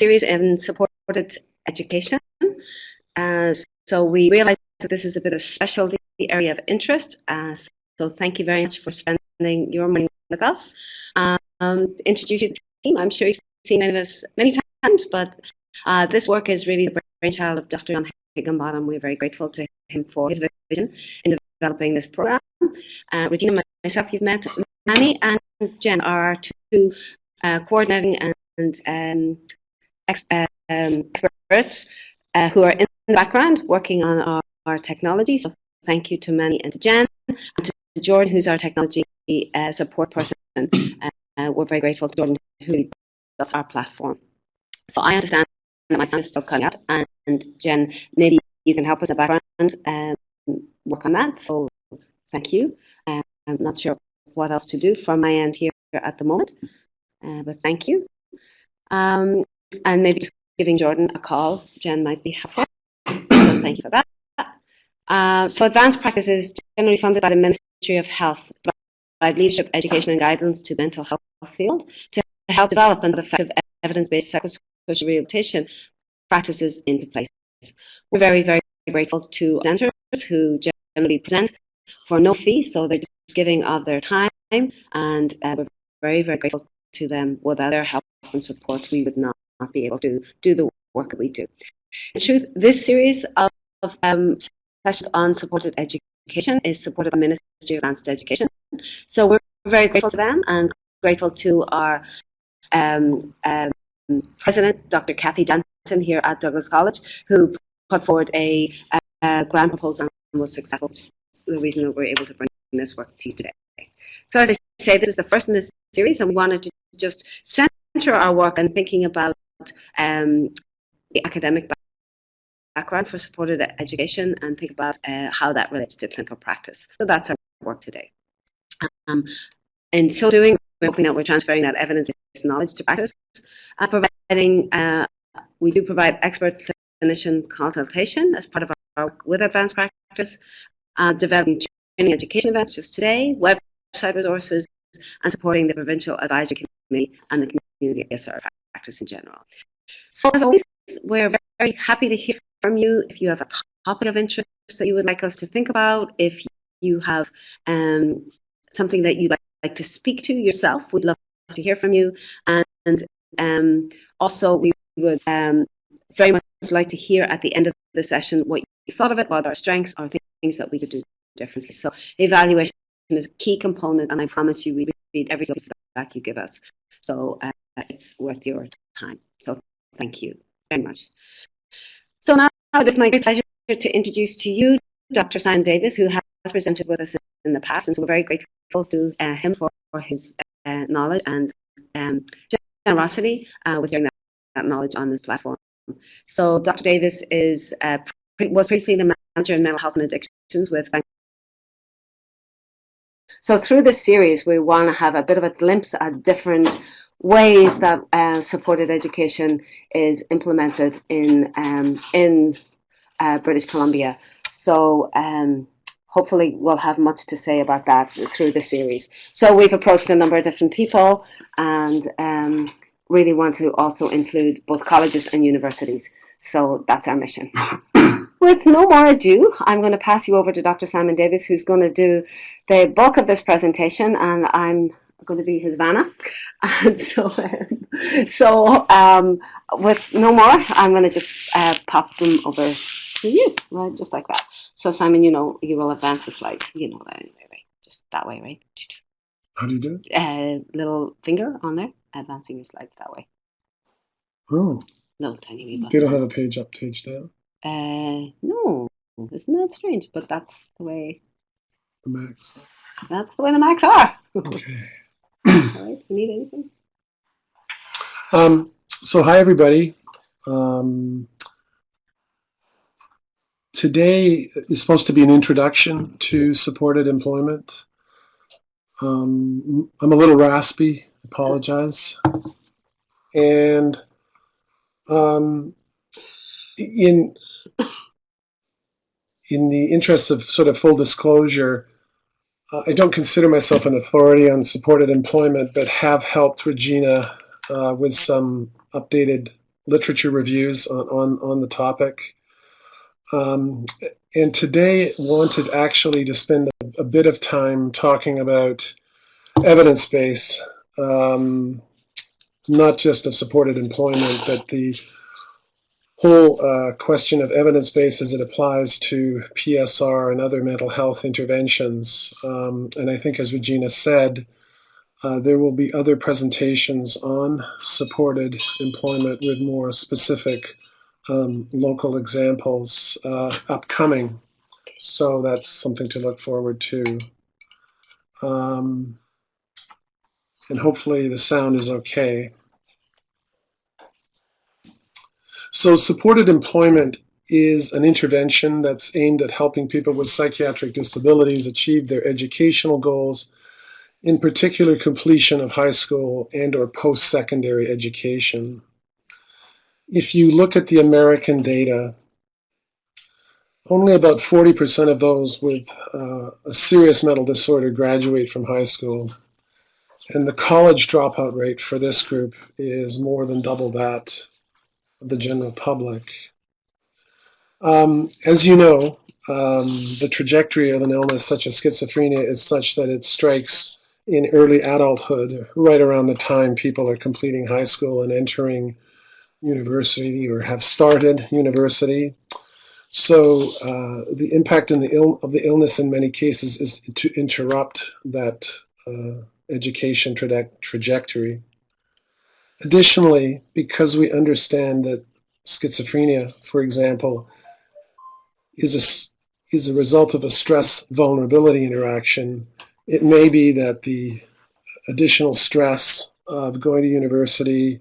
series in supported education. So we realized that this is a bit of a specialty area of interest. So thank you very much for spending your morning with us. Introduce you to the team. I'm sure you've seen many of us many times, but this work is really the brainchild of Dr. John Higginbottom. We're very grateful to him for his vision in developing this program. Regina and myself, you've met Manny, and Jen are our two coordinating and experts who are in the background working on our technology. So thank you to Manny and to Jen, and to Jordan, who's our technology support person. We're very grateful to Jordan, who built our platform. So I understand that my son is still coming out, and Jen, maybe you can help us in the background work on that. So thank you. I'm not sure what else to do from my end here at the moment, but thank you. And maybe just giving Jordan a call, Jen, might be helpful. So thank you for that. So Advanced Practice is generally funded by the Ministry of Health, provide leadership, education and guidance to the mental health field to help develop and effective evidence-based psychosocial rehabilitation practices into place. We're very, very grateful to presenters who generally present for no fee, so they're just giving of their time, and we're very, very grateful to them. Without their help and support, we would not be able to do the work that we do. In truth, this series of sessions on supported education is supported by the Ministry of Advanced Education. So we're very grateful to them, and grateful to our President, Dr. Kathy Danton here at Douglas College, who put forward a grant proposal and was successful. The reason that we're able to bring this work to you today. So as I say, this is the first in this series, and we wanted to just center our work on thinking about the academic background for supported education and think about how that relates to clinical practice. So that's our work today. In so doing, we're hoping that we're transferring that evidence-based knowledge to practice, providing we do provide expert clinician consultation as part of our work with Advanced Practice, developing training education events just today, website resources, and supporting the Provincial Advisory Committee and the community PSR practice in general. So as always, we're very happy to hear from you. If you have a topic of interest that you would like us to think about, if you have something that you'd like to speak to yourself, we'd love to hear from you. And also we would very much like to hear at the end of the session what you thought of it, what our strengths are, things that we could do differently. So evaluation is a key component, and I promise you we read every single feedback you give us. So it's worth your time. So thank you very much. So now it is my great pleasure to introduce to you Dr. Simon Davis, who has presented with us in the past, and so we're very grateful to him for his knowledge and generosity with sharing that knowledge on this platform. So Dr. Davis was previously the manager in mental health and addictions with Bank. So through this series, we want to have a bit of a glimpse at different ways that supported education is implemented in British Columbia. So hopefully we'll have much to say about that through the series. So we've approached a number of different people, and really want to also include both colleges and universities. So that's our mission. With no more ado, I'm going to pass you over to Dr. Simon Davis, who's going to do the bulk of this presentation, and I'm going to be his Vanna. And so with no more, I'm going to just pop them over to you, right, just like that. So Simon, you know, you will advance the slides. You know that anyway, right? Just that way, right? How do you do it? Little finger on there, advancing your slides that way. Oh. Little tiny wee button. They don't have a page up, page down? No. Isn't that strange? But that's the way the Macs. That's the way the Macs are. Okay. All right. You need anything? So hi everybody. Today is supposed to be an introduction to supported employment. I'm a little raspy, apologize. And in the interest of sort of full disclosure, I don't consider myself an authority on supported employment, but have helped Regina with some updated literature reviews on the topic. And today wanted actually to spend a bit of time talking about evidence base, not just of supported employment, but the whole question of evidence base as it applies to PSR and other mental health interventions. And I think, as Regina said, there will be other presentations on supported employment with more specific local examples upcoming. So that's something to look forward to. And hopefully the sound is okay. So supported employment is an intervention that's aimed at helping people with psychiatric disabilities achieve their educational goals, in particular completion of high school and or post-secondary education. If you look at the American data, only about 40% of those with a serious mental disorder graduate from high school. And the college dropout rate for this group is more than double that of the general public. As you know, the trajectory of an illness such as schizophrenia is such that it strikes in early adulthood, right around the time people are completing high school and entering university or have started university. So the impact of the illness in many cases is to interrupt that education trajectory. Additionally, because we understand that schizophrenia, for example, is a result of a stress vulnerability interaction, it may be that the additional stress of going to university,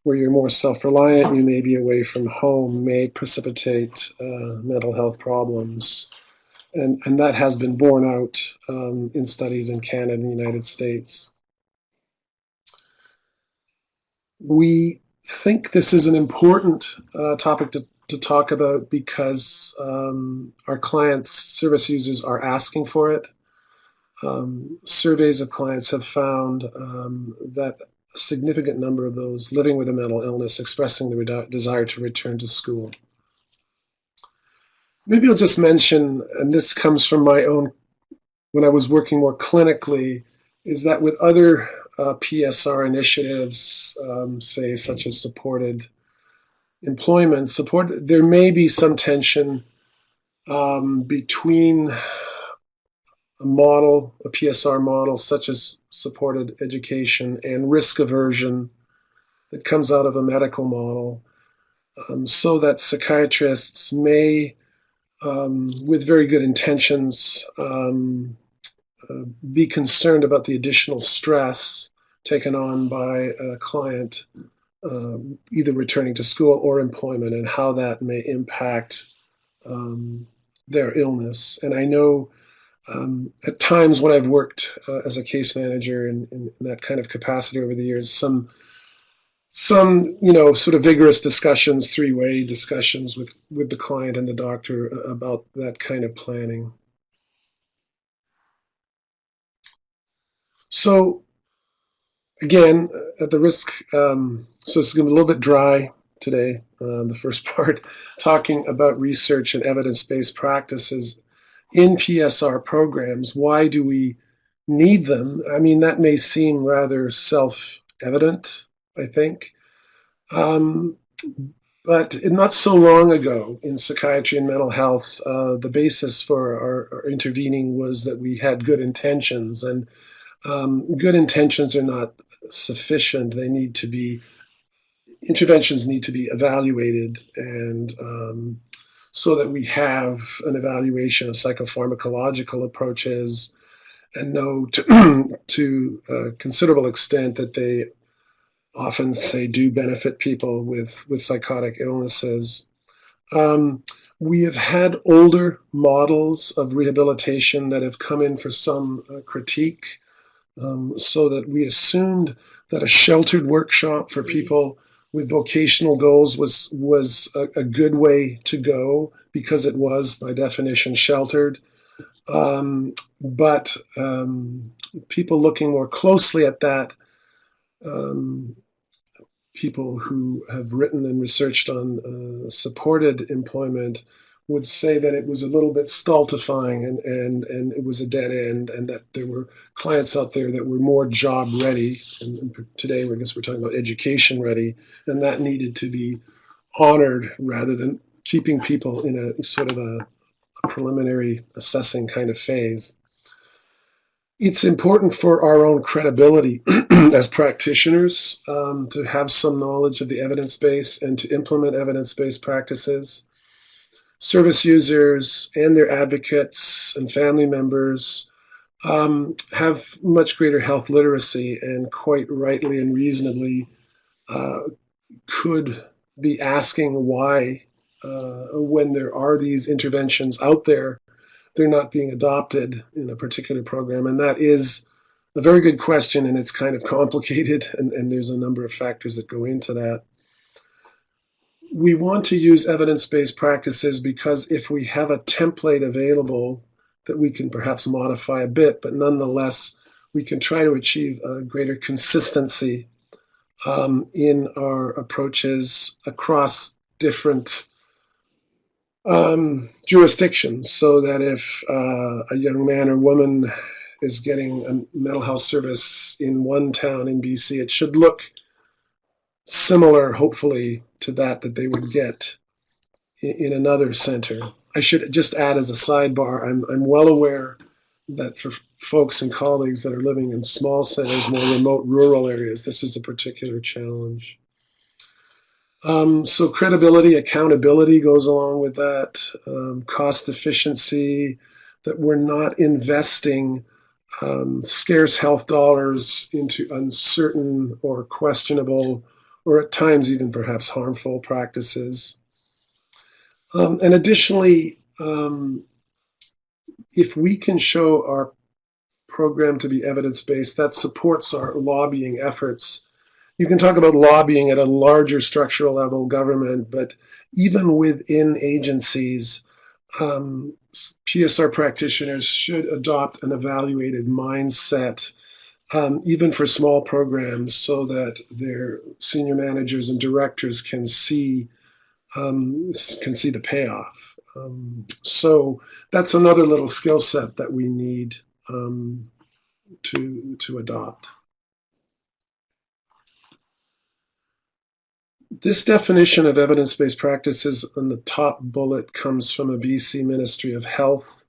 where you're more self-reliant, you may be away from home, may precipitate mental health problems. And that has been borne out in studies in Canada and the United States. We think this is an important topic to talk about because our clients, service users, are asking for it. Surveys of clients have found that a significant number of those living with a mental illness expressing the desire to return to school. Maybe I'll just mention, and this comes from my own, when I was working more clinically, is that with other PSR initiatives, say such as supported employment, there may be some tension between a PSR model such as supported education, and risk aversion that comes out of a medical model, so that psychiatrists may, with very good intentions, be concerned about the additional stress taken on by a client either returning to school or employment, and how that may impact their illness. And I know at times when I've worked as a case manager in that kind of capacity over the years, some sort of vigorous discussions, three-way discussions with the client and the doctor about that kind of planning. So again, at the risk, so it's going to be a little bit dry today, the first part, talking about research and evidence-based practices in PSR programs. Why do we need them? I mean, that may seem rather self-evident, I think. But not so long ago in psychiatry and mental health, the basis for our intervening was that we had good intentions, and good intentions are not sufficient. Interventions need to be evaluated, and so that we have an evaluation of psychopharmacological approaches and know to a considerable extent that they often do benefit people with psychotic illnesses. We have had older models of rehabilitation that have come in for some critique, so that we assumed that a sheltered workshop for people with vocational goals was a good way to go, because it was by definition sheltered. But people looking more closely at that people who have written and researched on supported employment would say that it was a little bit stultifying and it was a dead end, and that there were clients out there that were more job ready. And today, I guess we're talking about education ready, and that needed to be honored rather than keeping people in a sort of a preliminary assessing kind of phase. It's important for our own credibility as practitioners to have some knowledge of the evidence base and to implement evidence-based practices. Service users and their advocates and family members have much greater health literacy, and quite rightly and reasonably could be asking why, when there are these interventions out there, they're not being adopted in a particular program. And that is a very good question, and it's kind of complicated, and there's a number of factors that go into that. We want to use evidence-based practices because if we have a template available that we can perhaps modify a bit, but nonetheless, we can try to achieve a greater consistency in our approaches across different jurisdictions, so that if a young man or woman is getting a mental health service in one town in BC, it should look similar, hopefully, to that they would get in another center. I should just add as a sidebar, I'm well aware that for folks and colleagues that are living in small centers, more remote rural areas, this is a particular challenge. So credibility, accountability goes along with that, cost efficiency, that we're not investing scarce health dollars into uncertain or questionable, or at times even perhaps harmful practices. And additionally, if we can show our program to be evidence-based, that supports our lobbying efforts. You can talk about lobbying at a larger structural level, government, but even within agencies, PSR practitioners should adopt an evaluative mindset, even for small programs, so that their senior managers and directors can see the payoff. So that's another little skill set that we need to adopt. This definition of evidence-based practices on the top bullet comes from a BC Ministry of Health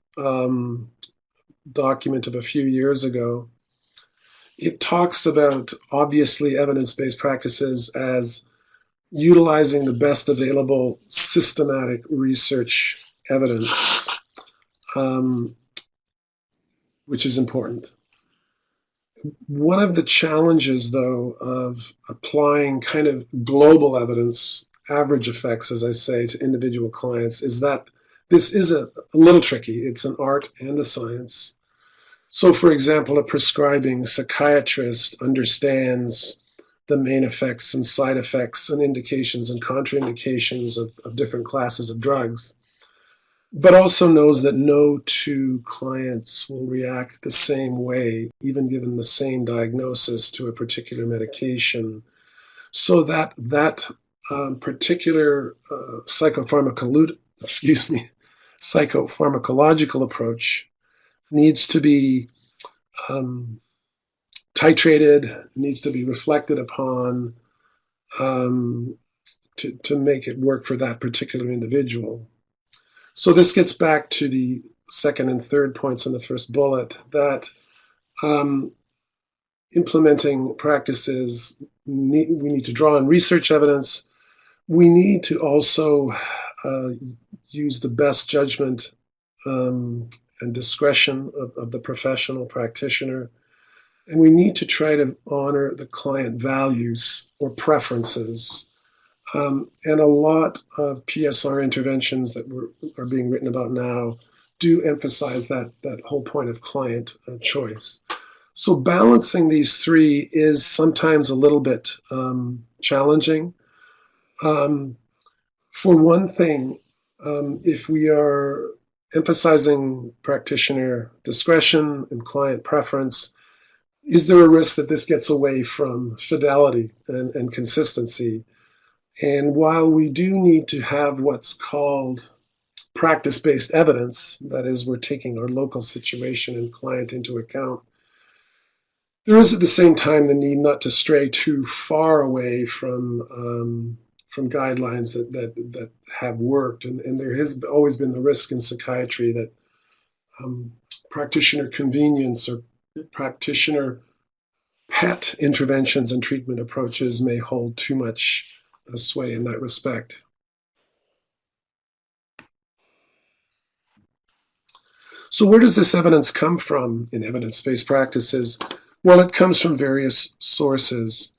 document of a few years ago. It talks about, obviously, evidence-based practices as utilizing the best available systematic research evidence, which is important. One of the challenges, though, of applying kind of global evidence, average effects, as I say, to individual clients, is that this is a little tricky. It's an art and a science. So, for example, a prescribing psychiatrist understands the main effects and side effects and indications and contraindications of different classes of drugs, but also knows that no two clients will react the same way, even given the same diagnosis, to a particular medication. So that particular psychopharmacological approach needs to be titrated, needs to be reflected upon to make it work for that particular individual. So this gets back to the second and third points in the first bullet, that implementing practices, we need to draw on research evidence. We need to also use the best judgment and discretion of the professional practitioner. And we need to try to honor the client values or preferences. And a lot of PSR interventions that are being written about now do emphasize that whole point of client choice. So balancing these three is sometimes a little bit challenging. For one thing, if we are emphasizing practitioner discretion and client preference, is there a risk that this gets away from fidelity and consistency? And while we do need to have what's called practice-based evidence, that is, we're taking our local situation and client into account, there is at the same time the need not to stray too far away from guidelines that have worked. And there has always been the risk in psychiatry that practitioner convenience or practitioner pet interventions and treatment approaches may hold too much sway in that respect. So where does this evidence come from in evidence-based practices? Well, it comes from various sources.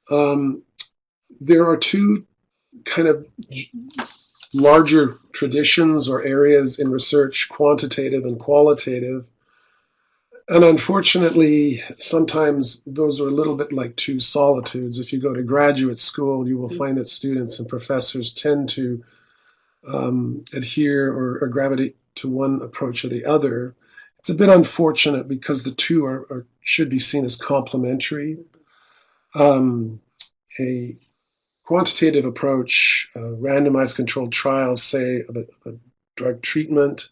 There are two kind of larger traditions or areas in research, quantitative and qualitative. And unfortunately, sometimes those are a little bit like two solitudes. If you go to graduate school, you will find that students and professors tend to adhere or gravitate to one approach or the other. It's a bit unfortunate because the two should be seen as complementary. A quantitative approach, randomized controlled trials, say, of a drug treatment,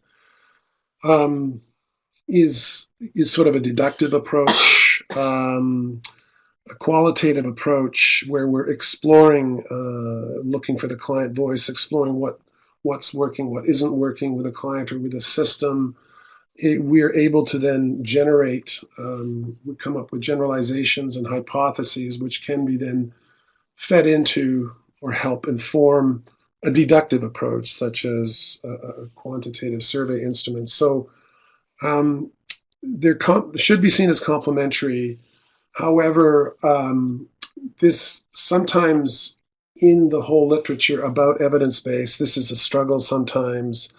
is sort of a deductive approach. A qualitative approach where we're exploring, looking for the client voice, exploring what's working, what isn't working with a client or with a system. We're able to then generate, we come up with generalizations and hypotheses, which can be then fed into or help inform a deductive approach, such as a quantitative survey instrument. So they should be seen as complementary. However, this sometimes in the whole literature about evidence-based, this is a struggle sometimes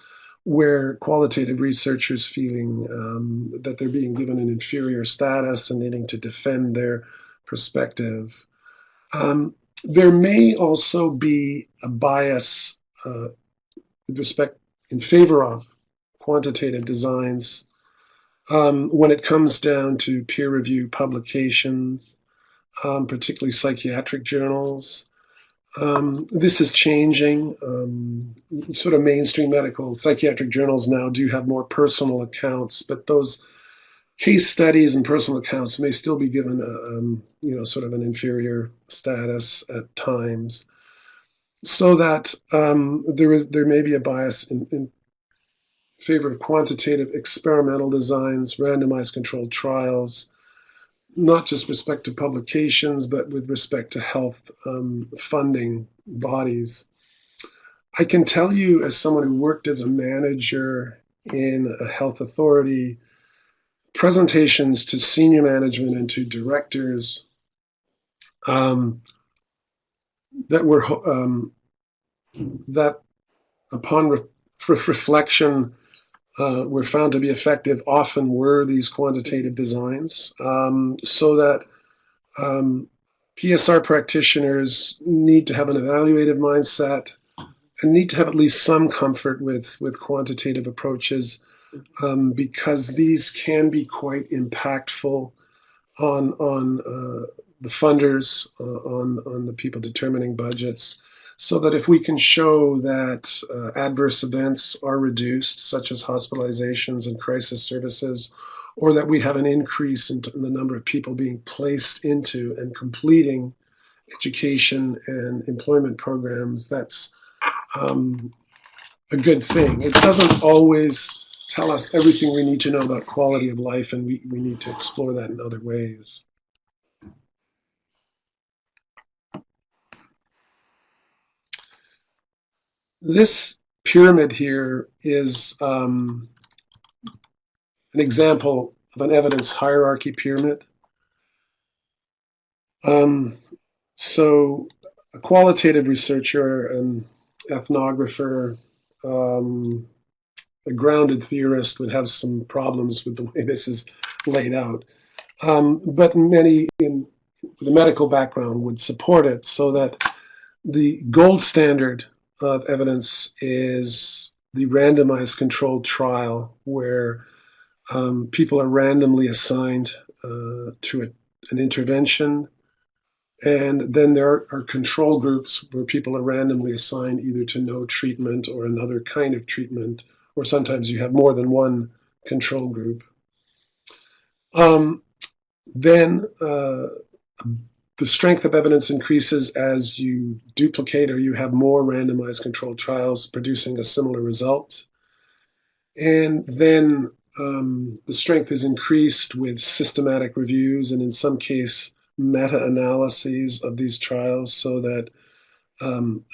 where qualitative researchers feeling that they're being given an inferior status and needing to defend their perspective. There may also be a bias with respect in favor of quantitative designs when it comes down to peer review publications, particularly psychiatric journals. This is changing. Sort of mainstream medical psychiatric journals now do have more personal accounts, but those case studies and personal accounts may still be given sort of an inferior status at times, so that there may be a bias in favor of quantitative experimental designs, randomized controlled trials, not just with respect to publications, but with respect to health funding bodies. I can tell you, as someone who worked as a manager in a health authority, presentations to senior management and to directors that upon reflection were found to be effective often were these quantitative designs, so that PSR practitioners need to have an evaluative mindset and need to have at least some comfort with quantitative approaches, because these can be quite impactful on the funders, on the people determining budgets, so that if we can show that adverse events are reduced, such as hospitalizations and crisis services, or that we have an increase in the number of people being placed into and completing education and employment programs, that's a good thing. It doesn't always tell us everything we need to know about quality of life, and we need to explore that in other ways. This pyramid here is an example of an evidence hierarchy pyramid. So a qualitative researcher, an ethnographer, a grounded theorist would have some problems with the way this is laid out. But many with a medical background would support it, so that the gold standard of evidence is the randomized controlled trial, where people are randomly assigned to an intervention. And then there are control groups where people are randomly assigned either to no treatment or another kind of treatment, or sometimes you have more than one control group. Then the strength of evidence increases as you duplicate or you have more randomized controlled trials producing a similar result. And then the strength is increased with systematic reviews and in some case meta-analyses of these trials so that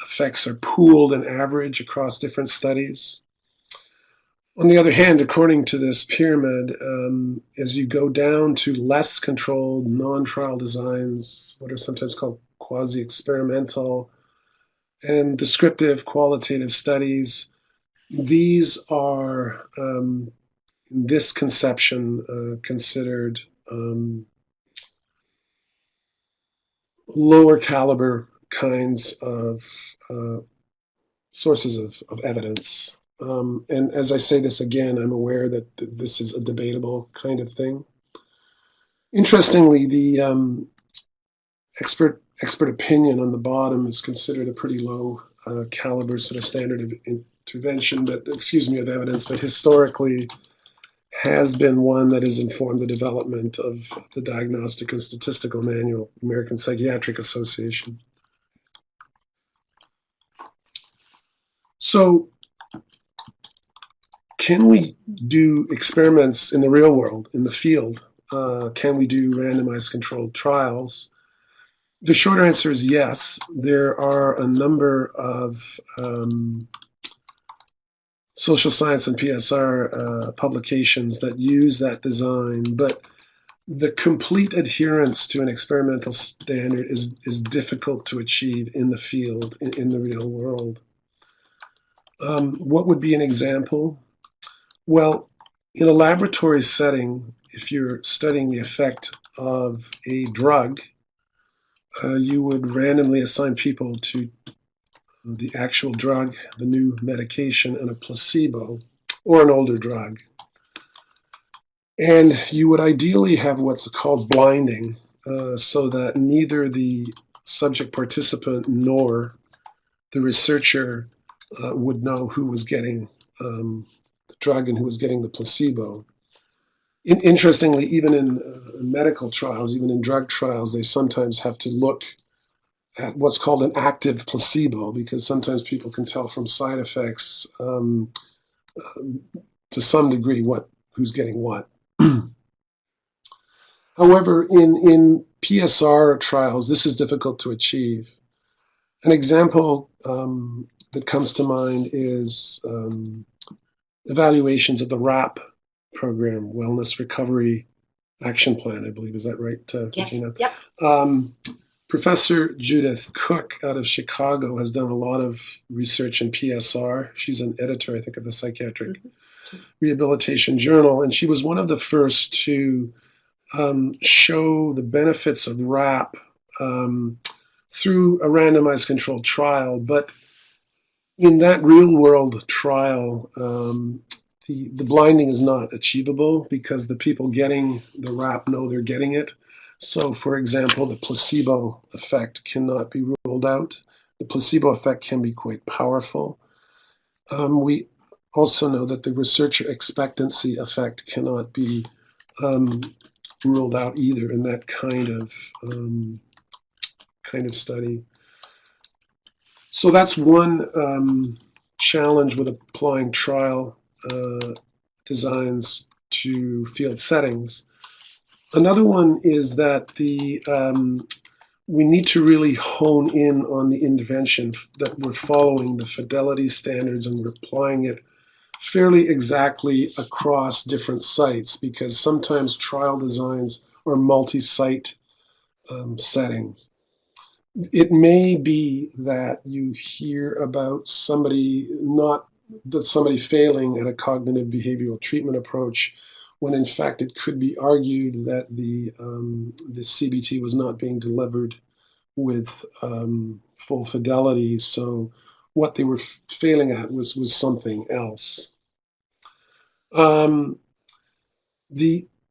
effects are pooled and averaged across different studies. On the other hand, according to this pyramid, as you go down to less controlled, non-trial designs, what are sometimes called quasi-experimental, and descriptive qualitative studies, these are, in this conception, considered lower caliber kinds of sources of evidence. And as I say this again, I'm aware that this is a debatable kind of thing. Interestingly, the expert opinion on the bottom is considered a pretty low caliber sort of standard of intervention, but of evidence, but historically has been one that has informed the development of the Diagnostic and Statistical Manual, American Psychiatric Association. So, can we do experiments in the real world, in the field? Can we do randomized controlled trials? The short answer is yes. There are a number of social science and PSR publications that use that design, but the complete adherence to an experimental standard is difficult to achieve in the field, in the real world. What would be an example? Well, in a laboratory setting, if you're studying the effect of a drug, you would randomly assign people to the actual drug, the new medication, and a placebo, or an older drug. And you would ideally have what's called blinding, so that neither the subject participant nor the researcher would know who was getting the drug and who was getting the placebo. Interestingly, even in medical trials, even in drug trials, they sometimes have to look at what's called an active placebo, because sometimes people can tell from side effects to some degree who's getting what. However, in PSR trials, this is difficult to achieve. An example that comes to mind is evaluations of the RAP program, Wellness Recovery Action Plan, I believe. Is that right, yes. Regina? Yep. Professor Judith Cook out of Chicago has done a lot of research in PSR. She's an editor, I think, of the Psychiatric Rehabilitation Journal, and she was one of the first to show the benefits of RAP through a randomized controlled trial. But in that real-world trial, the blinding is not achievable because the people getting the RAP know they're getting it. So, for example, the placebo effect cannot be ruled out. The placebo effect can be quite powerful. We also know that the researcher expectancy effect cannot be ruled out either in that kind of study. So that's one challenge with applying trial designs to field settings. Another one is that we need to really hone in on the intervention, that we're following the Fidelity standards and we're applying it fairly exactly across different sites, because sometimes trial designs are multi-site settings. It may be that you hear about somebody failing at a cognitive behavioral treatment approach, when in fact it could be argued that the CBT was not being delivered with full fidelity. So what they were failing at was something else.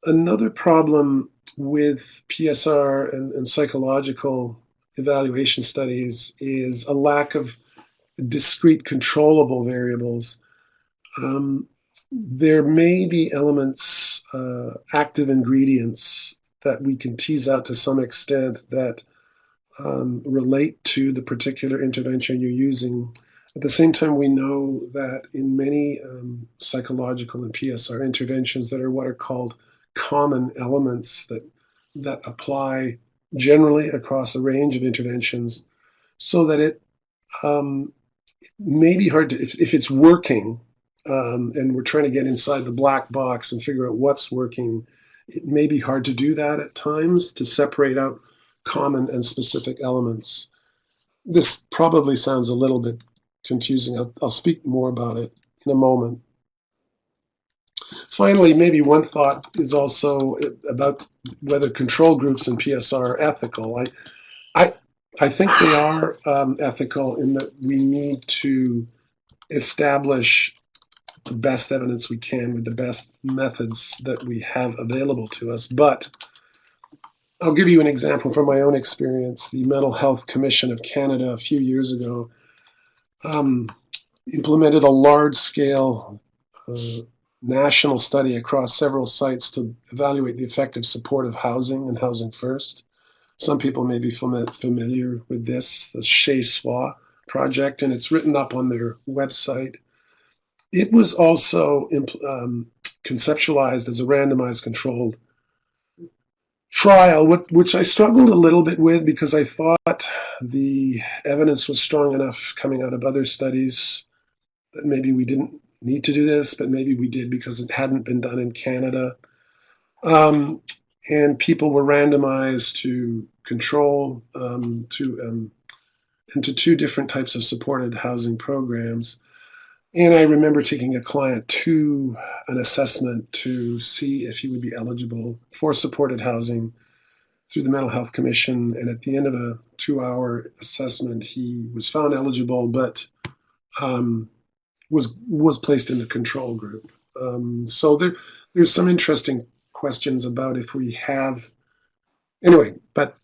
Another problem with PSR and psychological evaluation studies is a lack of discrete controllable variables. There may be elements, active ingredients that we can tease out to some extent that relate to the particular intervention you're using. At the same time, we know that in many psychological and PSR interventions that are what are called common elements that apply generally across a range of interventions, so that it may be hard to, if it's working, and we're trying to get inside the black box and figure out what's working, it may be hard to do that at times, to separate out common and specific elements. This probably sounds a little bit confusing. I'll speak more about it in a moment. Finally, maybe one thought is also about whether control groups in PSR are ethical. I think they are ethical in that we need to establish the best evidence we can with the best methods that we have available to us. But I'll give you an example from my own experience. The Mental Health Commission of Canada a few years ago implemented a large-scale national study across several sites to evaluate the effect of supportive housing and housing first. Some people may be familiar with this, the Chez Soi project, and it's written up on their website. It was also conceptualized as a randomized controlled trial, which I struggled a little bit with because I thought the evidence was strong enough coming out of other studies that maybe we didn't need to do this, but maybe we did because it hadn't been done in Canada. And people were randomized to control into two different types of supported housing programs. And I remember taking a client to an assessment to see if he would be eligible for supported housing through the Mental Health Commission. And at the end of a 2-hour assessment, he was found eligible, but was placed in the control group. So there's some interesting questions about if we have, anyway, but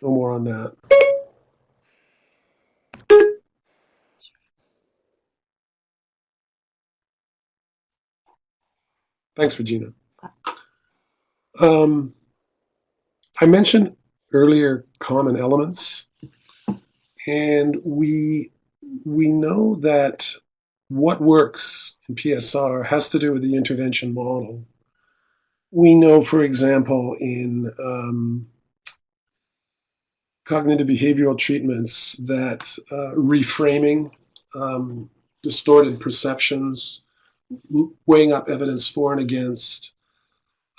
no more on that. Thanks, Regina. I mentioned earlier common elements, and we know that what works in PSR has to do with the intervention model. We know, for example, in cognitive behavioral treatments that reframing distorted perceptions, weighing up evidence for and against.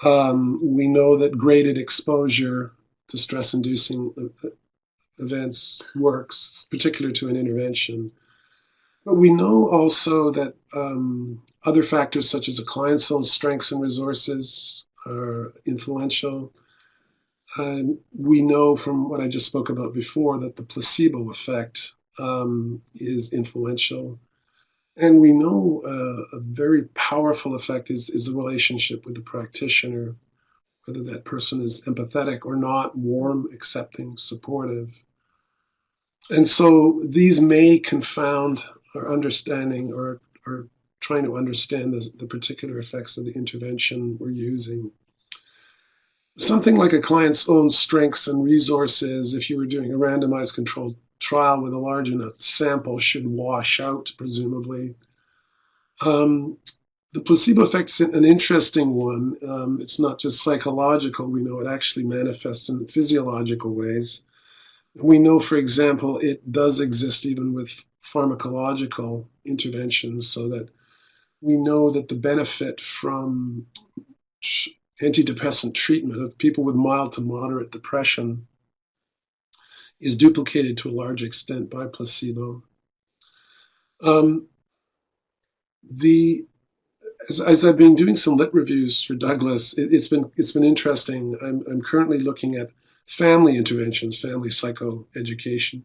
We know that graded exposure to stress-inducing events works, particular to an intervention. But we know also that other factors such as a client's own strengths and resources are influential. We know from what I just spoke about before that the placebo effect is influential. And we know a very powerful effect is the relationship with the practitioner, whether that person is empathetic or not, warm, accepting, supportive. And so these may confound our understanding or trying to understand the particular effects of the intervention we're using. Something like a client's own strengths and resources, if you were doing a randomized controlled trial with a large enough sample, should wash out, presumably. The placebo effect's an interesting one. It's not just psychological. We know it actually manifests in physiological ways. We know, for example, it does exist even with pharmacological interventions, so that we know that the benefit from antidepressant treatment of people with mild to moderate depression is duplicated to a large extent by placebo. As I've been doing some lit reviews for Douglas, it's been interesting. I'm currently looking at family interventions, family psychoeducation,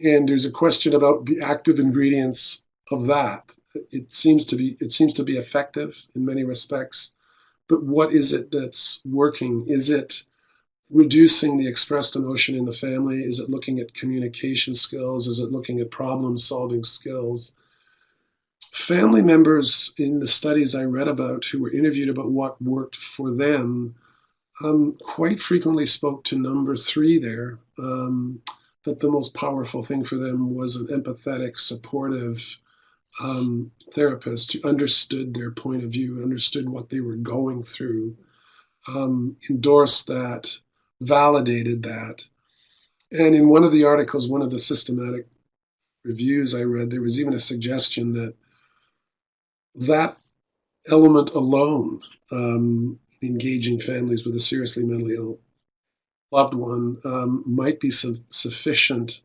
and there's a question about the active ingredients of that. It seems to be effective in many respects, but what is it that's working? Is it reducing the expressed emotion in the family? Is it looking at communication skills? Is it looking at problem-solving skills? Family members in the studies I read about who were interviewed about what worked for them quite frequently spoke to number three there, that the most powerful thing for them was an empathetic, supportive therapist who understood their point of view, understood what they were going through, endorsed that, validated that. And in one of the articles, one of the systematic reviews I read, there was even a suggestion that that element alone, engaging families with a seriously mentally ill loved one, might be sufficient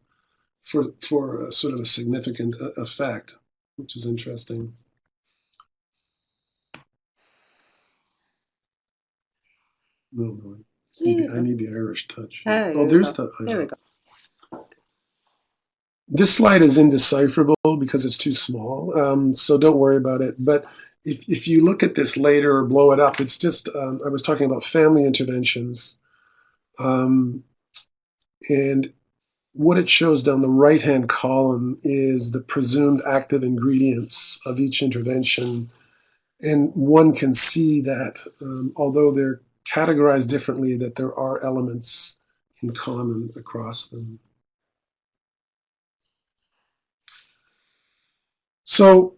for a sort of a significant effect, which is interesting. No, I need the Irish touch. Oh, there's the. There we go. This slide is indecipherable because it's too small, so don't worry about it. But if you look at this later or blow it up, it's just, I was talking about family interventions. And what it shows down the right-hand column is the presumed active ingredients of each intervention. And one can see that although they're categorized differently, that there are elements in common across them. So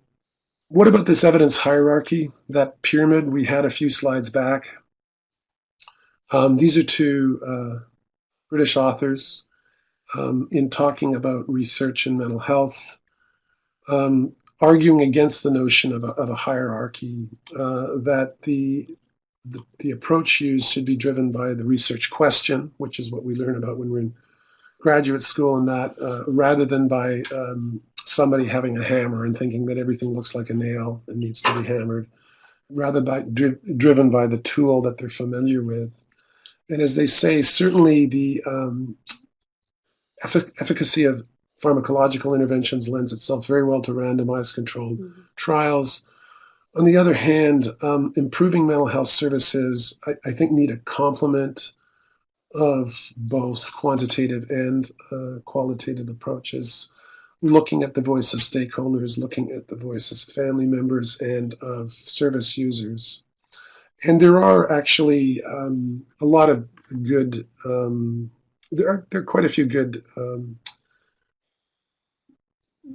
what about this evidence hierarchy, that pyramid we had a few slides back? These are two British authors in talking about research in mental health, arguing against the notion of a hierarchy, that the approach used should be driven by the research question, which is what we learn about when we're in graduate school, and that rather than by somebody having a hammer and thinking that everything looks like a nail and needs to be hammered, rather by driven by the tool that they're familiar with. And as they say, certainly the efficacy of pharmacological interventions lends itself very well to randomized controlled trials. On the other hand, improving mental health services, I think, need a complement of both quantitative and qualitative approaches, looking at the voice of stakeholders, looking at the voices of family members and of service users. And there are actually a lot of good, there are quite a few good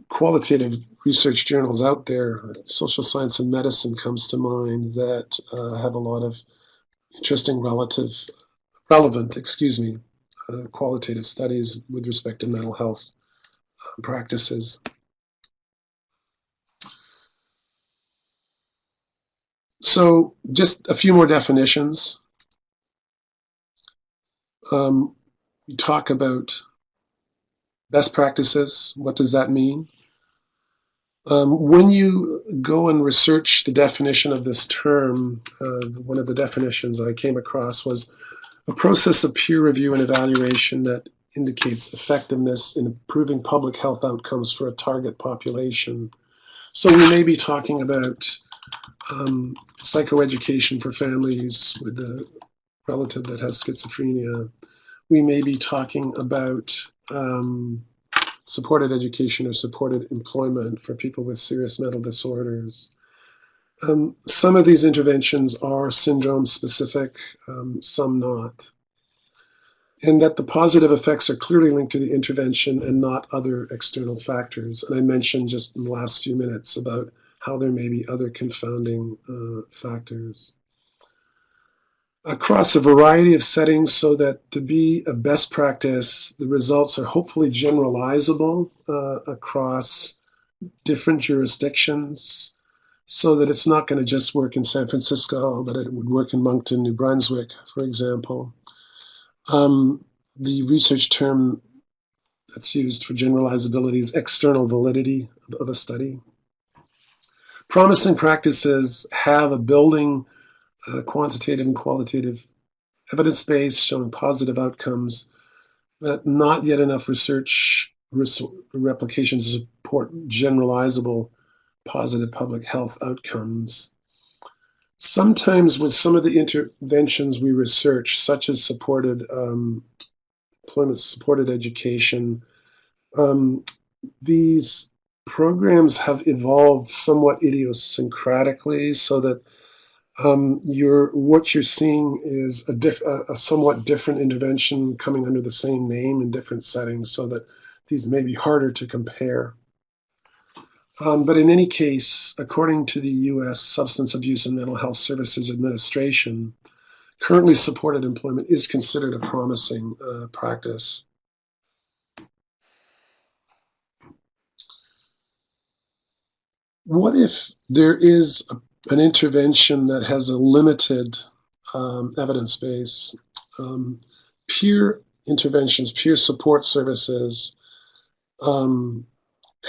qualitative research journals out there. Social Science and Medicine comes to mind, that have a lot of interesting relevant qualitative studies with respect to mental health practices. So just a few more definitions. We talk about best practices. What does that mean? When you go and research the definition of this term, one of the definitions I came across was a process of peer review and evaluation that indicates effectiveness in improving public health outcomes for a target population. So we may be talking about psychoeducation for families with a relative that has schizophrenia. We may be talking about supported education or supported employment for people with serious mental disorders. Some of these interventions are syndrome specific, some not. And that the positive effects are clearly linked to the intervention and not other external factors. And I mentioned just in the last few minutes about how there may be other confounding factors. Across a variety of settings, so that to be a best practice, the results are hopefully generalizable across different jurisdictions, so that it's not going to just work in San Francisco, but it would work in Moncton, New Brunswick, for example. The research term that's used for generalizability is external validity of a study. Promising practices have a building quantitative and qualitative evidence base showing positive outcomes, but not yet enough research replication to support generalizable positive public health outcomes. Sometimes with some of the interventions we research, such as supported employment, supported education, these programs have evolved somewhat idiosyncratically, so that what you're seeing is a somewhat different intervention coming under the same name in different settings, so that these may be harder to compare. But in any case, according to the U.S. Substance Abuse and Mental Health Services Administration, currently supported employment is considered a promising practice. What if there is an intervention that has a limited evidence base? Peer interventions, peer support services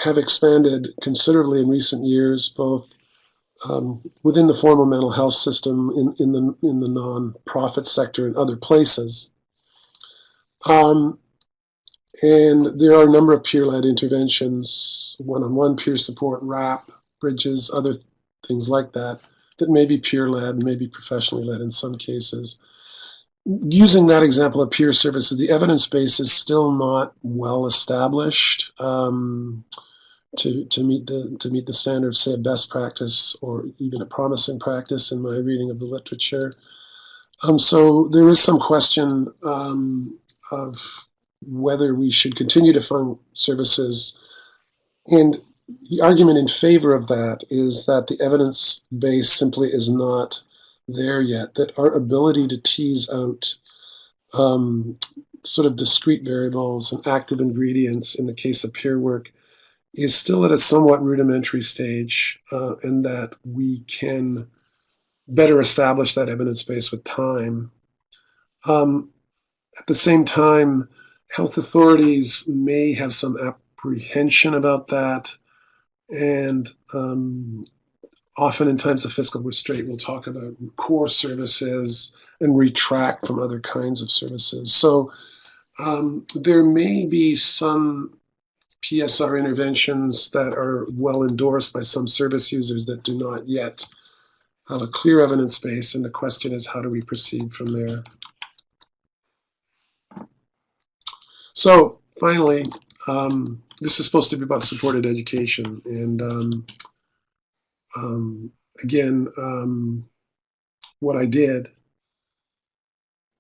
have expanded considerably in recent years, both within the formal mental health system, in the non-profit sector, and other places. And there are a number of peer-led interventions, one-on-one peer support, RAP, bridges, other things like that, that may be peer-led, may be professionally led in some cases. Using that example of peer services, the evidence base is still not well established to meet the standard of, say, a best practice or even a promising practice in my reading of the literature. So there is some question of whether we should continue to fund services. And the argument in favor of that is that the evidence base simply is not there yet, that our ability to tease out sort of discrete variables and active ingredients in the case of peer work is still at a somewhat rudimentary stage, and that we can better establish that evidence base with time. At the same time, health authorities may have some apprehension about that, and often in times of fiscal restraint, we'll talk about core services and retract from other kinds of services. So there may be some PSR interventions that are well endorsed by some service users that do not yet have a clear evidence base, and the question is, how do we proceed from there? So finally, this is supposed to be about supported education, and again, what I did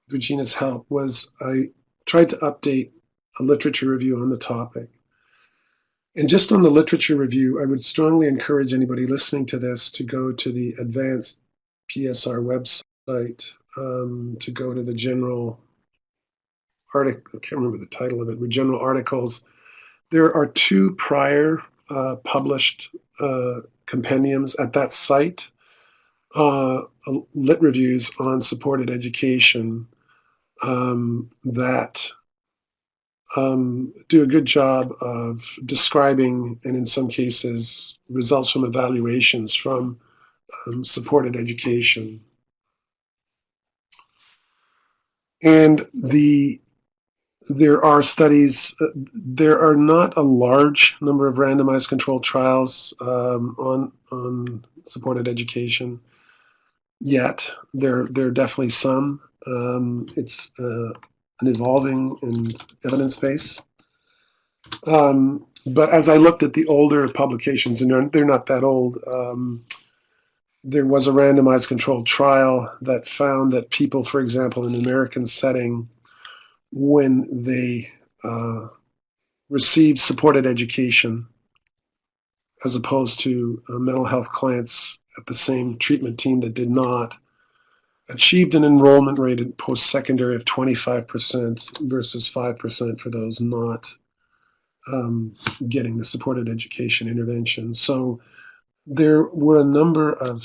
with Regina's help was I tried to update a literature review on the topic. And just on the literature review, I would strongly encourage anybody listening to this to go to the Advanced PSR website, to go to the general article, I can't remember the title of it, but general articles. There are 2 prior published compendiums at that site, lit reviews on supported education that do a good job of describing, and in some cases, results from evaluations from supported education. And there are studies, there are not a large number of randomized controlled trials on supported education yet. There are definitely some. It's an evolving and evidence base. But as I looked at the older publications, and they're not that old, there was a randomized controlled trial that found that people, for example, in an American setting, when they received supported education, as opposed to mental health clients at the same treatment team that did not, achieved an enrollment rate in post-secondary of 25% versus 5% for those not getting the supported education intervention. So there were a number of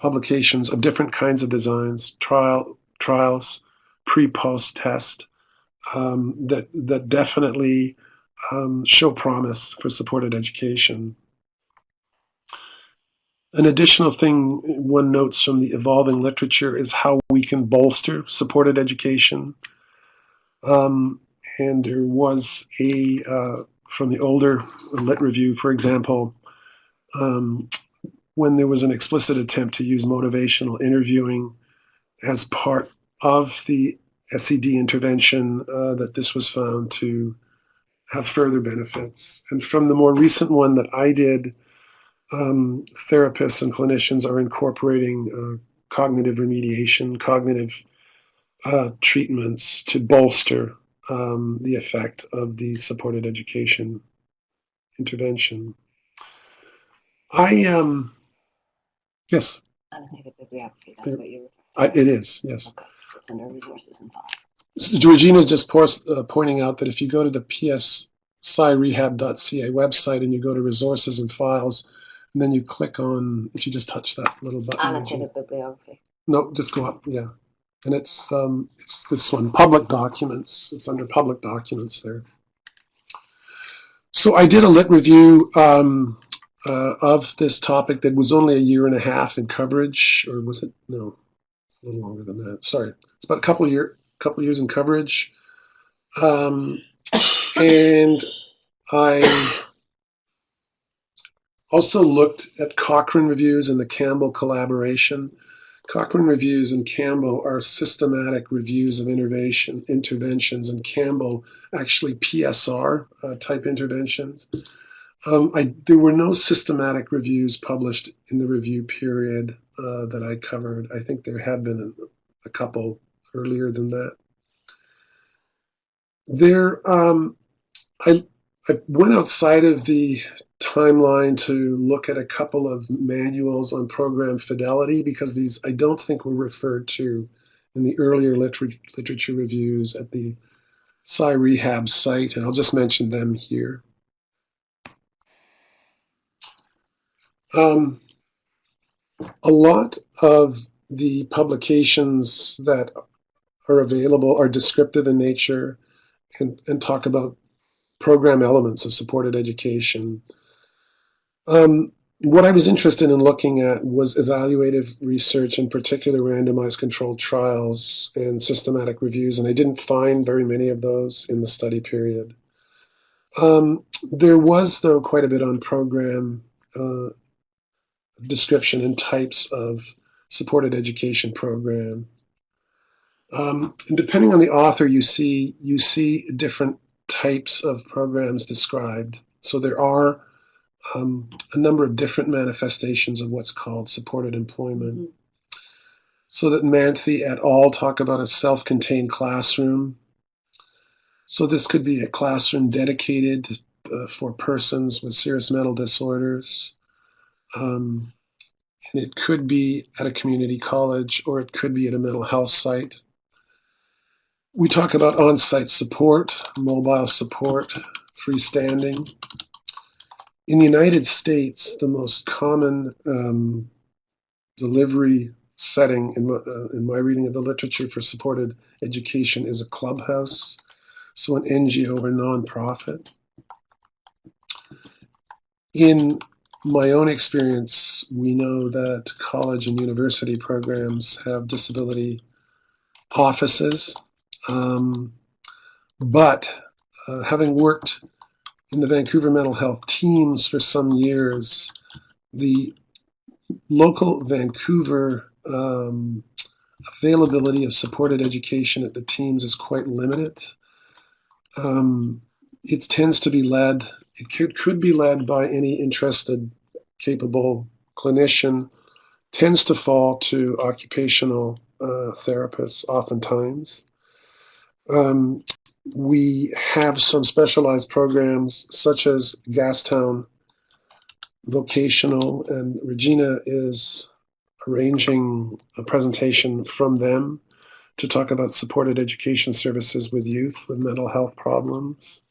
publications of different kinds of designs, trials, pre-post test, that definitely show promise for supported education. An additional thing one notes from the evolving literature is how we can bolster supported education. And there was from the older lit review, for example, when there was an explicit attempt to use motivational interviewing as part of the SED intervention, that this was found to have further benefits. And from the more recent one that I did, therapists and clinicians are incorporating cognitive remediation, cognitive treatments to bolster the effect of the supported education intervention. Yes. Quantitative bibliography, that's what you're It is, yes. Okay, so it's under resources and files. So Regina's just pointing out that if you go to the psirehab.ca website and you go to resources and files, and then you click on, if you just touch that little button. Quantitative bibliography. No, just go up, yeah. And it's this one, public documents. It's under public documents there. So I did a lit review of this topic that was only a year and a half in coverage, or was it? No, it's a little longer than that. Sorry, it's about a couple years in coverage. And I also looked at Cochrane reviews and the Campbell collaboration. Cochrane reviews and Campbell are systematic reviews of interventions, and Campbell actually PSR type interventions. There were no systematic reviews published in the review period that I covered. I think there had been a couple earlier than that. I went outside of the timeline to look at a couple of manuals on program fidelity, because these I don't think were referred to in the earlier literature reviews at the PSI-Rehab site, and I'll just mention them here. A lot of the publications that are available are descriptive in nature and talk about program elements of supported education. What I was interested in looking at was evaluative research, in particular randomized controlled trials and systematic reviews, and I didn't find very many of those in the study period. There was, though, quite a bit on program description and types of supported education program. And depending on the author, you see different types of programs described. So there are a number of different manifestations of what's called supported employment. Mm-hmm. So that Manthe et al. Talk about a self-contained classroom. So this could be a classroom dedicated for persons with serious mental disorders. And it could be at a community college, or it could be at a mental health site. We talk about on-site support, mobile support, freestanding. In the United States, the most common delivery setting in my reading of the literature for supported education is a clubhouse, so an NGO or nonprofit. In my own experience, we know that college and university programs have disability offices, but having worked in the Vancouver mental health teams for some years, the local Vancouver availability of supported education at the teams is quite limited. It tends to be led, it could be led by any interested, capable clinician, tends to fall to occupational therapists oftentimes. We have some specialized programs such as Gastown Vocational, and Regina is arranging a presentation from them to talk about supported education services with youth with mental health problems.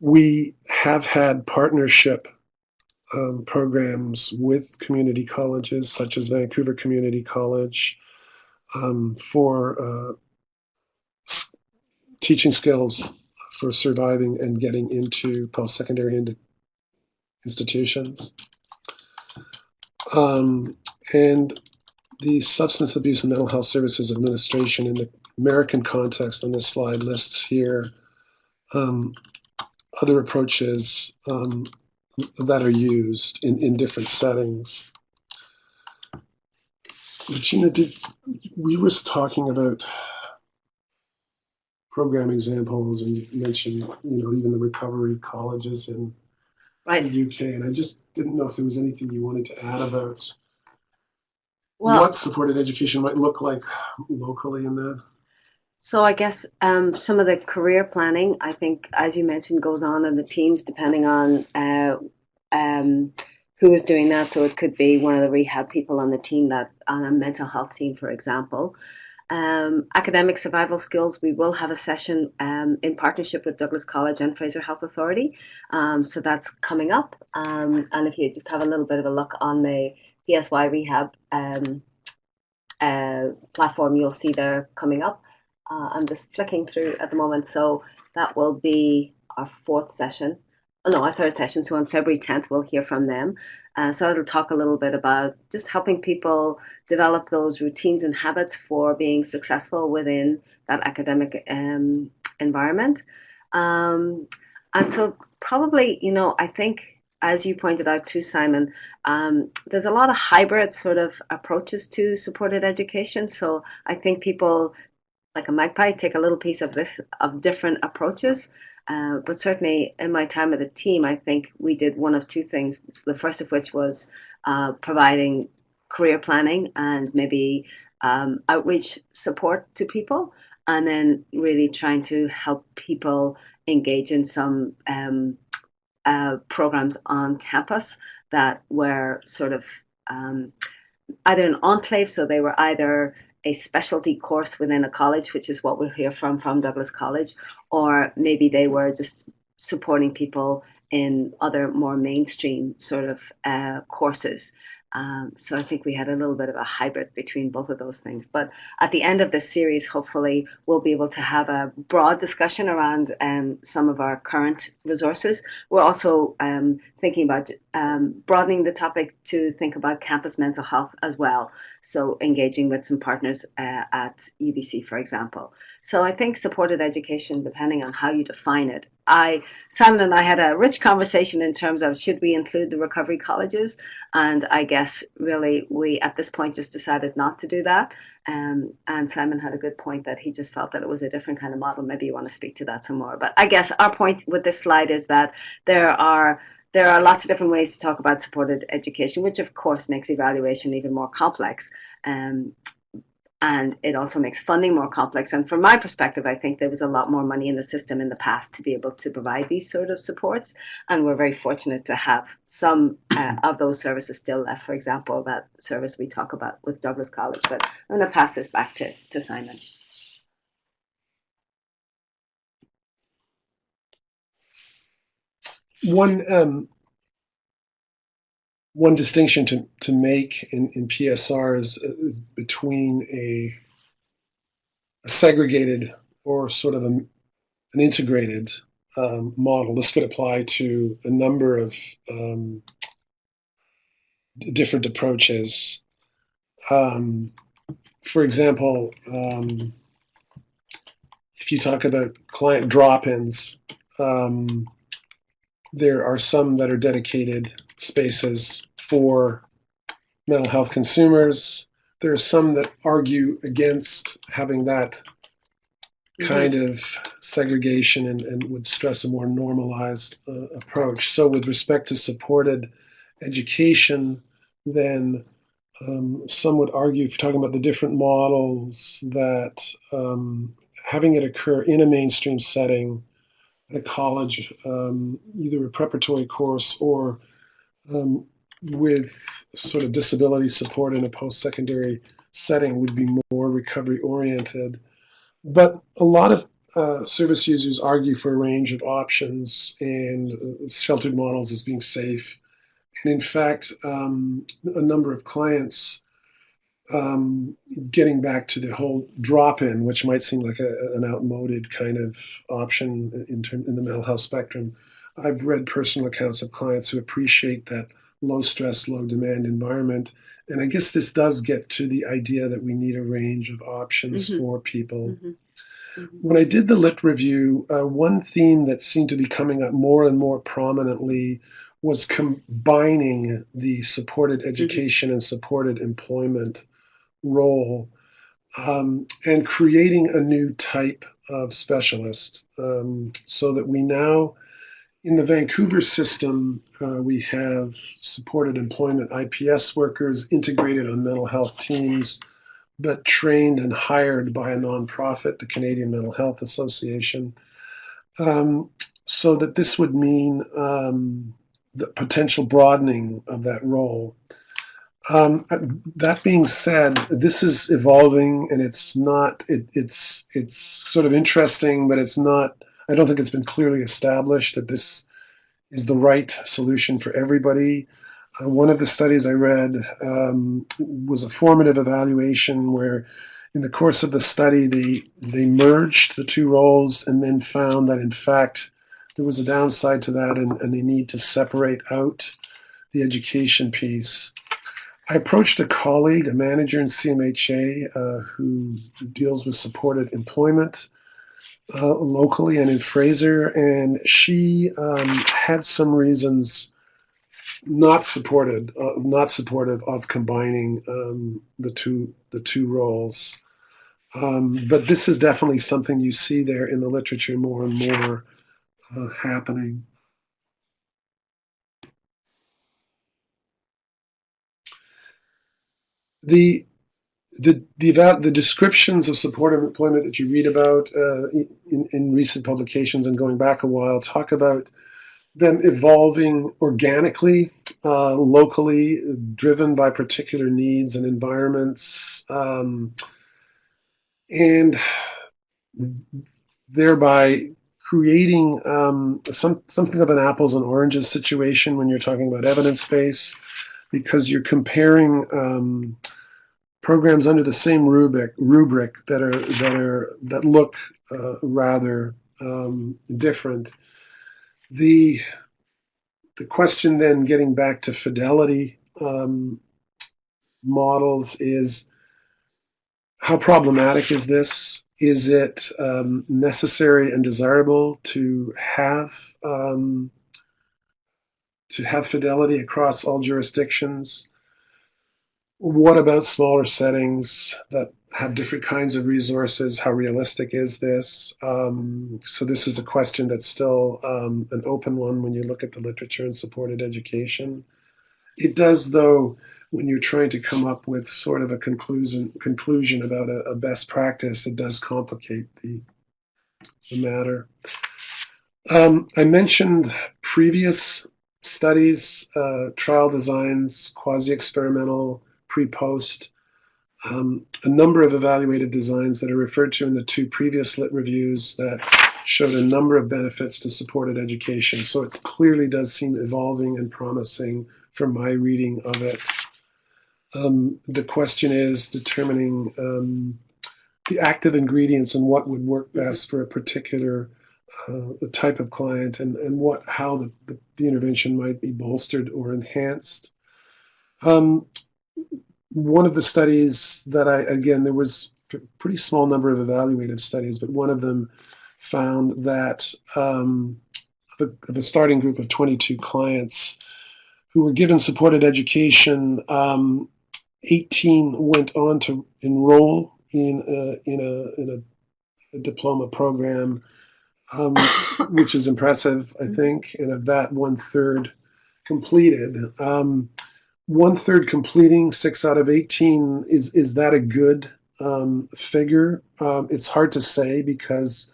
We have had partnership programs with community colleges such as Vancouver Community College for teaching skills for surviving and getting into post-secondary institutions. And the Substance Abuse and Mental Health Services Administration in the American context on this slide lists here other approaches that are used in different settings. Regina, we were talking about program examples, and you mentioned, even the recovery colleges in Right. the UK, and I just didn't know if there was anything you wanted to add about Well, what supported education might look like locally in that. so I guess some of the career planning, I think, as you mentioned, goes on in the teams depending on who is doing that. So it could be one of the rehab people on the team, that on a mental health team, for example. Academic survival skills, we will have a session in partnership with Douglas College and Fraser Health Authority. So that's coming up. And if you just have a little bit of a look on the PSY Rehab platform, you'll see they're coming up. I'm just flicking through at the moment. So that will be our fourth session. Oh, no, our third session. So on February 10th, we'll hear from them. So it'll talk a little bit about just helping people develop those routines and habits for being successful within that academic environment. And so probably, I think, as you pointed out too, Simon, there's a lot of hybrid sort of approaches to supported education. So I think people, like a magpie, take a little piece of different approaches. But certainly in my time with the team, I think we did one of two things. The first of which was providing career planning and maybe outreach support to people, and then really trying to help people engage in some programs on campus that were sort of either an enclave, so they were either a specialty course within a college, which is what we'll hear from Douglas College, or maybe they were just supporting people in other more mainstream sort of courses. So I think we had a little bit of a hybrid between both of those things. But at the end of this series, hopefully, we'll be able to have a broad discussion around some of our current resources. We're also thinking about broadening the topic to think about campus mental health as well. So engaging with some partners at UBC, for example. So I think supported education, depending on how you define it. Simon and I had a rich conversation in terms of should we include the recovery colleges, and I guess really we at this point just decided not to do that. And Simon had a good point that he just felt that it was a different kind of model. Maybe you want to speak to that some more. But I guess our point with this slide is that there are lots of different ways to talk about supported education, which of course makes evaluation even more complex. And it also makes funding more complex. And from my perspective, I think there was a lot more money in the system in the past to be able to provide these sort of supports. And we're very fortunate to have some of those services still left. For example, that service we talk about with Douglas College. But I'm going to pass this back to Simon. One distinction to make in PSR is between a segregated or sort of an integrated model. This could apply to a number of different approaches. For example, if you talk about client drop-ins, there are some that are dedicated spaces for mental health consumers. There are some that argue against having that kind of segregation and would stress a more normalized approach. So with respect to supported education, then some would argue, if you're talking about the different models, that having it occur in a mainstream setting, at a college, either a preparatory course or with sort of disability support in a post-secondary setting would be more recovery oriented. But a lot of service users argue for a range of options and sheltered models as being safe. And in fact, a number of clients, getting back to the whole drop-in, which might seem like an outmoded kind of option in the mental health spectrum, I've read personal accounts of clients who appreciate that low stress, low demand environment. And I guess this does get to the idea that we need a range of options for people. When I did the lit review, one theme that seemed to be coming up more and more prominently was combining the supported education and supported employment role, and creating a new type of specialist, so that we now, in the Vancouver system, we have supported employment IPS workers integrated on mental health teams, but trained and hired by a nonprofit, the Canadian Mental Health Association. So that this would mean the potential broadening of that role. That being said, this is evolving, and it's not. It's sort of interesting, but it's not. I don't think it's been clearly established that this is the right solution for everybody. One of the studies I read was a formative evaluation where, in the course of the study, they merged the two roles and then found that, in fact, there was a downside to that, and they need to separate out the education piece. I approached a colleague, a manager in CMHA, who deals with supported employment locally and in Fraser, and she had some reasons not supportive of combining the two roles. But this is definitely something you see there in the literature more and more happening. The descriptions of supportive employment that you read about in recent publications and going back a while talk about them evolving organically, locally, driven by particular needs and environments, and thereby creating something of an apples and oranges situation when you're talking about evidence base, because you're comparing programs under the same rubric that look rather different. The question then, getting back to Fidelity models, is how problematic is this? Is it necessary and desirable to have Fidelity across all jurisdictions? What about smaller settings that have different kinds of resources? How realistic is this? So this is a question that's still an open one when you look at the literature in supported education. It does, though, when you're trying to come up with sort of a conclusion about a best practice, it does complicate the matter. I mentioned previous studies, trial designs, quasi-experimental, pre-post, a number of evaluated designs that are referred to in the two previous lit reviews that showed a number of benefits to supported education. So it clearly does seem evolving and promising from my reading of it. The question is determining the active ingredients and what would work best for a particular type of client, and how the intervention might be bolstered or enhanced. One of the studies that there was a pretty small number of evaluative studies, but one of them found that of a starting group of 22 clients who were given supported education, 18 went on to enroll in a diploma program, which is impressive, I think, and of that, 1/3 completed. 1/3 completing, 6 out of 18, is that a good figure? It's hard to say because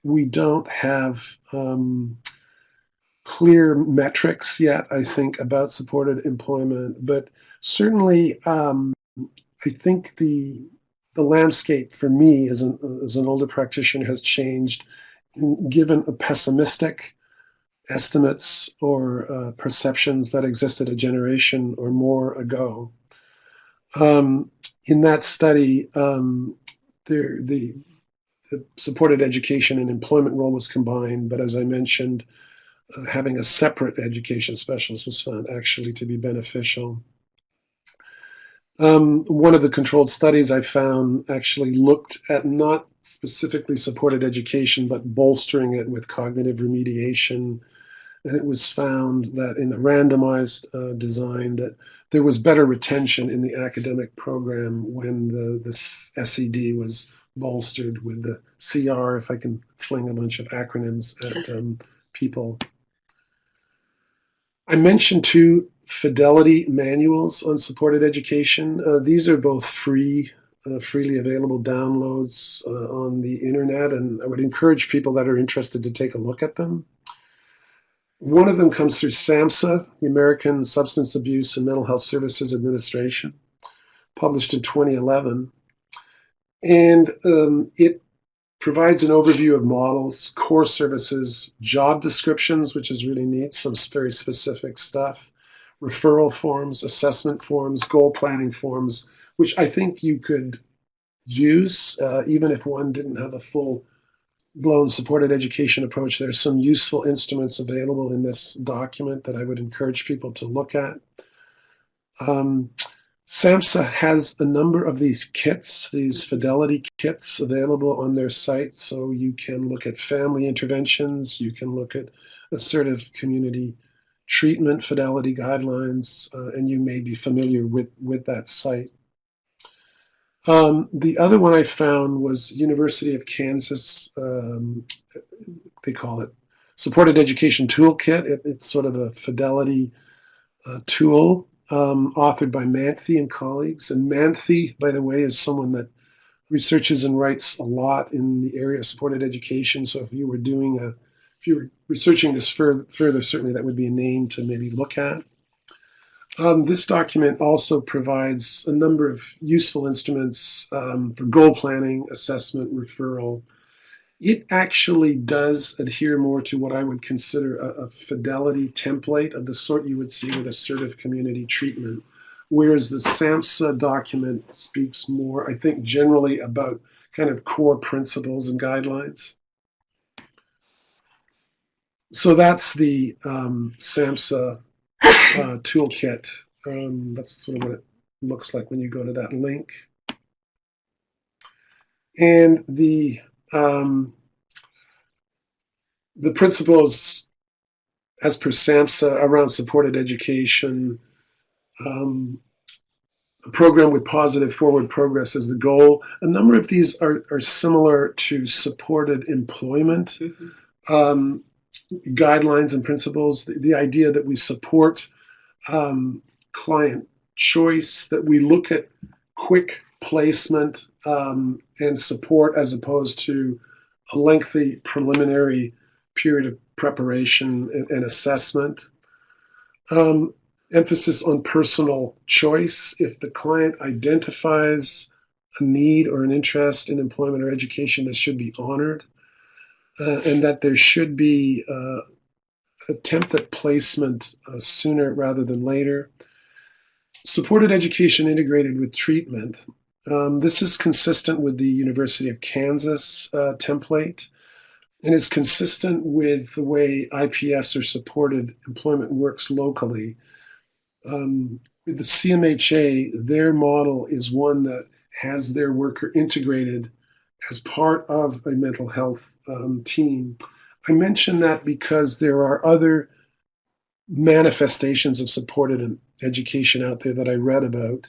we don't have clear metrics yet, I think, about supported employment, but certainly I think the landscape for me as an older practitioner has changed, given a pessimistic estimates or perceptions that existed a generation or more ago. In that study, the supported education and employment role was combined, but as I mentioned, having a separate education specialist was found actually to be beneficial. One of the controlled studies I found actually looked at not specifically supported education, but bolstering it with cognitive remediation and it was found that in a randomized design that there was better retention in the academic program when the SED was bolstered with the CR, if I can fling a bunch of acronyms at people. I mentioned two Fidelity Manuals on supported education. These are both freely available downloads on the internet, and I would encourage people that are interested to take a look at them. One of them comes through SAMHSA, the American Substance Abuse and Mental Health Services Administration, published in 2011. And it provides an overview of models, core services, job descriptions, which is really neat, some very specific stuff, referral forms, assessment forms, goal planning forms, which I think you could use even if one didn't have a full-blown supported education approach. There's some useful instruments available in this document that I would encourage people to look at. SAMHSA has a number of these kits, these Fidelity kits available on their site, so you can look at family interventions, you can look at assertive community treatment Fidelity guidelines, and you may be familiar with that site. The other one I found was University of Kansas, they call it Supported Education Toolkit. It's sort of a Fidelity tool. Authored by Manthe and colleagues. And Manthe, by the way, is someone that researches and writes a lot in the area of supported education. So if you were researching this further, certainly that would be a name to maybe look at. This document also provides a number of useful instruments for goal planning, assessment, referral. It actually does adhere more to what I would consider a Fidelity template of the sort you would see with assertive community treatment, whereas the SAMHSA document speaks more, I think, generally about kind of core principles and guidelines. So that's the SAMHSA toolkit. That's sort of what it looks like when you go to that link. And the principles, as per SAMHSA, around supported education, a program with positive forward progress is the goal. A number of these are similar to supported employment guidelines and principles. The idea that we support client choice, that we look at quick placement and support as opposed to a lengthy preliminary period of preparation and assessment. Emphasis on personal choice. If the client identifies a need or an interest in employment or education, this should be honored, and that there should be attempt at placement sooner rather than later. Supported education integrated with treatment. This is consistent with the University of Kansas template, and is consistent with the way IPS or supported employment works locally. With the CMHA, their model is one that has their worker integrated as part of a mental health team. I mention that because there are other manifestations of supported education out there that I read about.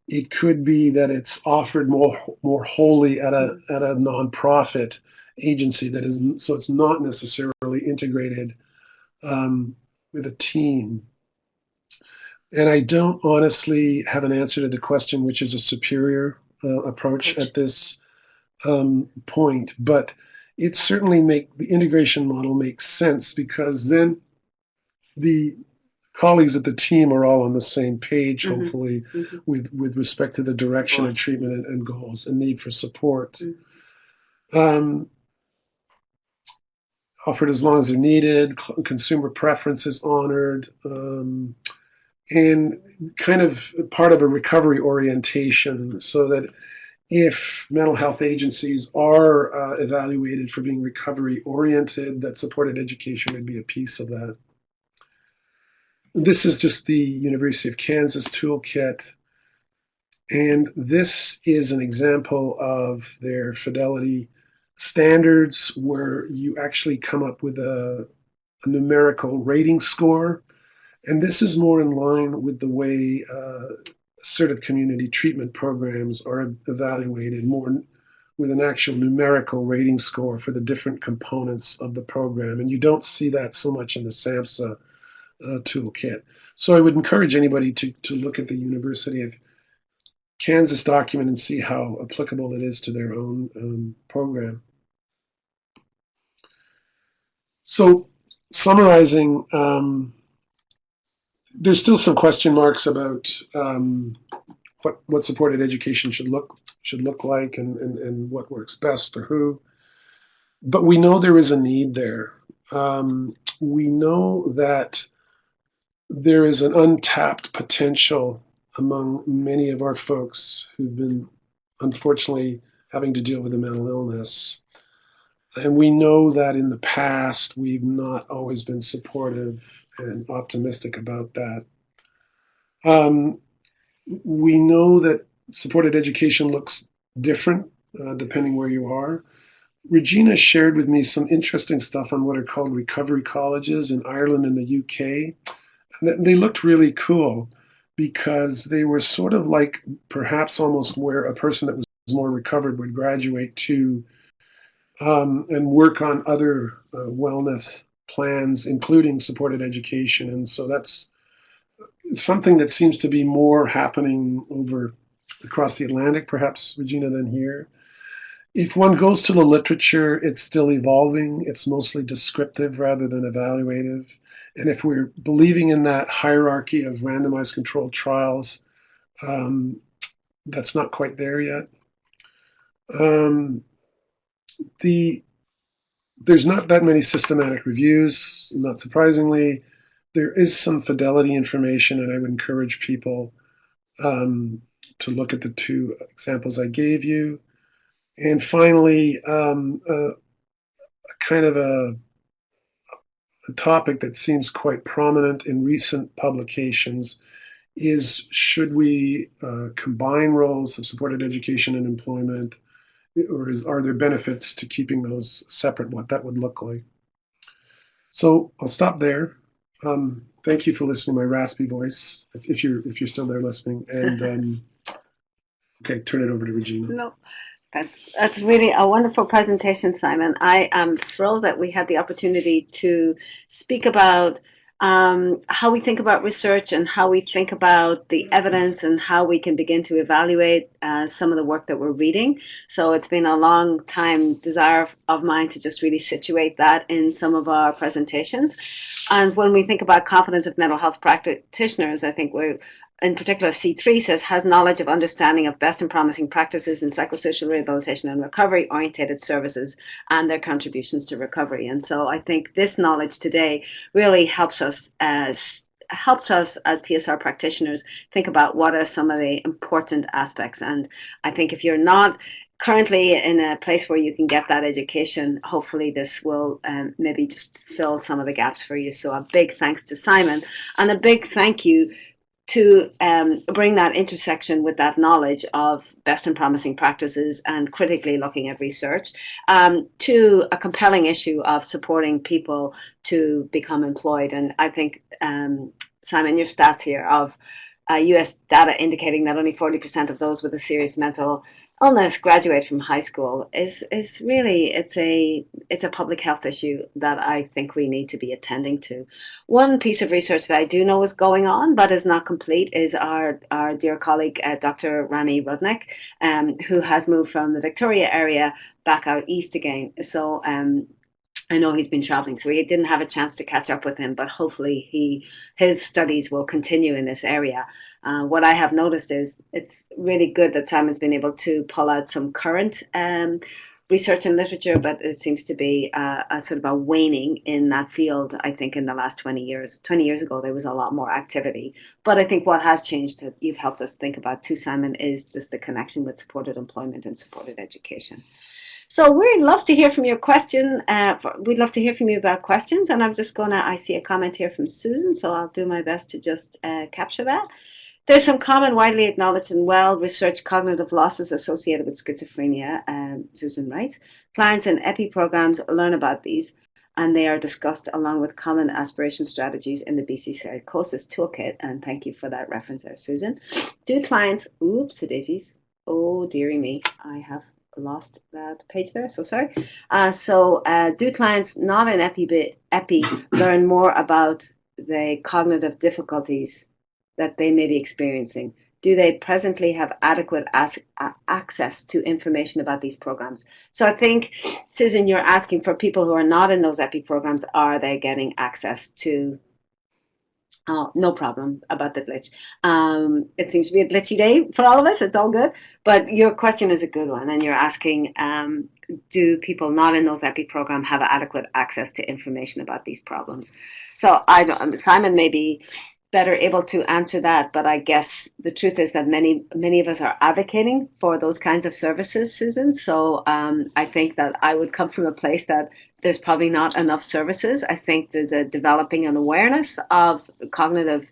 It could be that it's offered more wholly at a nonprofit agency that is, so it's not necessarily integrated with a team. And I don't honestly have an answer to the question, which is a superior approach at this point, but it certainly the integration model makes sense, because then the colleagues at the team are all on the same page, hopefully, with respect to the direction of treatment and goals and need for support. Offered as long as they're needed, consumer preference is honored, and kind of part of a recovery orientation, so that if mental health agencies are evaluated for being recovery oriented, that supported education would be a piece of that. This is just the University of Kansas toolkit, and this is an example of their Fidelity standards, where you actually come up with a a numerical rating score. And this is more in line with the way assertive community treatment programs are evaluated, more with an actual numerical rating score for the different components of the program. And you don't see that so much in the SAMHSA toolkit. So I would encourage anybody to look at the University of Kansas document and see how applicable it is to their own program. So summarizing, there's still some question marks about what supported education should look like and what works best for who. But we know there is a need there. We know that there is an untapped potential among many of our folks who've been unfortunately having to deal with a mental illness. And we know that in the past, we've not always been supportive and optimistic about that. We know that supported education looks different depending where you are. Regina shared with me some interesting stuff on what are called recovery colleges in Ireland and the UK. And they looked really cool because they were sort of like perhaps almost where a person that was more recovered would graduate to and work on other wellness plans, including supported education. And so that's something that seems to be more happening across the Atlantic, perhaps, Regina, than here. If one goes to the literature, it's still evolving. It's mostly descriptive rather than evaluative. And if we're believing in that hierarchy of randomized controlled trials, that's not quite there yet. There's not that many systematic reviews, not surprisingly. There is some Fidelity information, and I would encourage people to look at the two examples I gave you. And finally, a kind of a topic that seems quite prominent in recent publications is, should we combine roles of supported education and employment, or are there benefits to keeping those separate, what that would look like? So I'll stop there. Thank you for listening to my raspy voice, if you're still there listening. And okay, turn it over to Regina. No. That's really a wonderful presentation, Simon. I am thrilled that we had the opportunity to speak about how we think about research and how we think about the evidence and how we can begin to evaluate some of the work that we're reading. So it's been a long time desire of mine to just really situate that in some of our presentations. And when we think about competence of mental health practitioners, I think we're, in particular, C3 says, has knowledge of understanding of best and promising practices in psychosocial rehabilitation and recovery-oriented services and their contributions to recovery. And so I think this knowledge today really helps us as PSR practitioners think about what are some of the important aspects. And I think if you're not currently in a place where you can get that education, hopefully this will maybe just fill some of the gaps for you. So a big thanks to Simon, and a big thank you to bring that intersection with that knowledge of best and promising practices and critically looking at research to a compelling issue of supporting people to become employed. And I think, Simon, your stats here of US data indicating that only 40% of those with a serious mental illness graduate from high school is really, it's a public health issue that I think we need to be attending to. One piece of research that I do know is going on but is not complete is our dear colleague Dr. Rani Rudnick, who has moved from the Victoria area back out east again. So I know he's been traveling, so we didn't have a chance to catch up with him, but hopefully his studies will continue in this area. What I have noticed is it's really good that Simon's been able to pull out some current research and literature, but it seems to be a sort of a waning in that field, I think, in the last 20 years. 20 years ago, there was a lot more activity. But I think what has changed, that you've helped us think about too, Simon, is just the connection with supported employment and supported education. So we'd love to hear from your question. We'd love to hear from you about questions. And I see a comment here from Susan, so I'll do my best to just capture that. There's some common, widely acknowledged and well-researched cognitive losses associated with schizophrenia, Susan writes. Clients in EPI programs learn about these. and they are discussed along with common aspiration strategies in the BC Psychosis Toolkit. And thank you for that reference there, Susan. Do clients, oops, daisies, oh dearie me, I have lost that page there, so sorry. Do clients not in EPI learn more about the cognitive difficulties that they may be experiencing? Do they presently have adequate access to information about these programs? So I think, Susan, you're asking for people who are not in those EPI programs, are they getting access to? Oh, no problem about the glitch. It seems to be a glitchy day for all of us. It's all good. But your question is a good one. And you're asking, do people not in those EPI programs have adequate access to information about these problems? So Simon may be better able to answer that. But I guess the truth is that many of us are advocating for those kinds of services, Susan. So I think that I would come from a place that there's probably not enough services. I think there's a developing an awareness of cognitive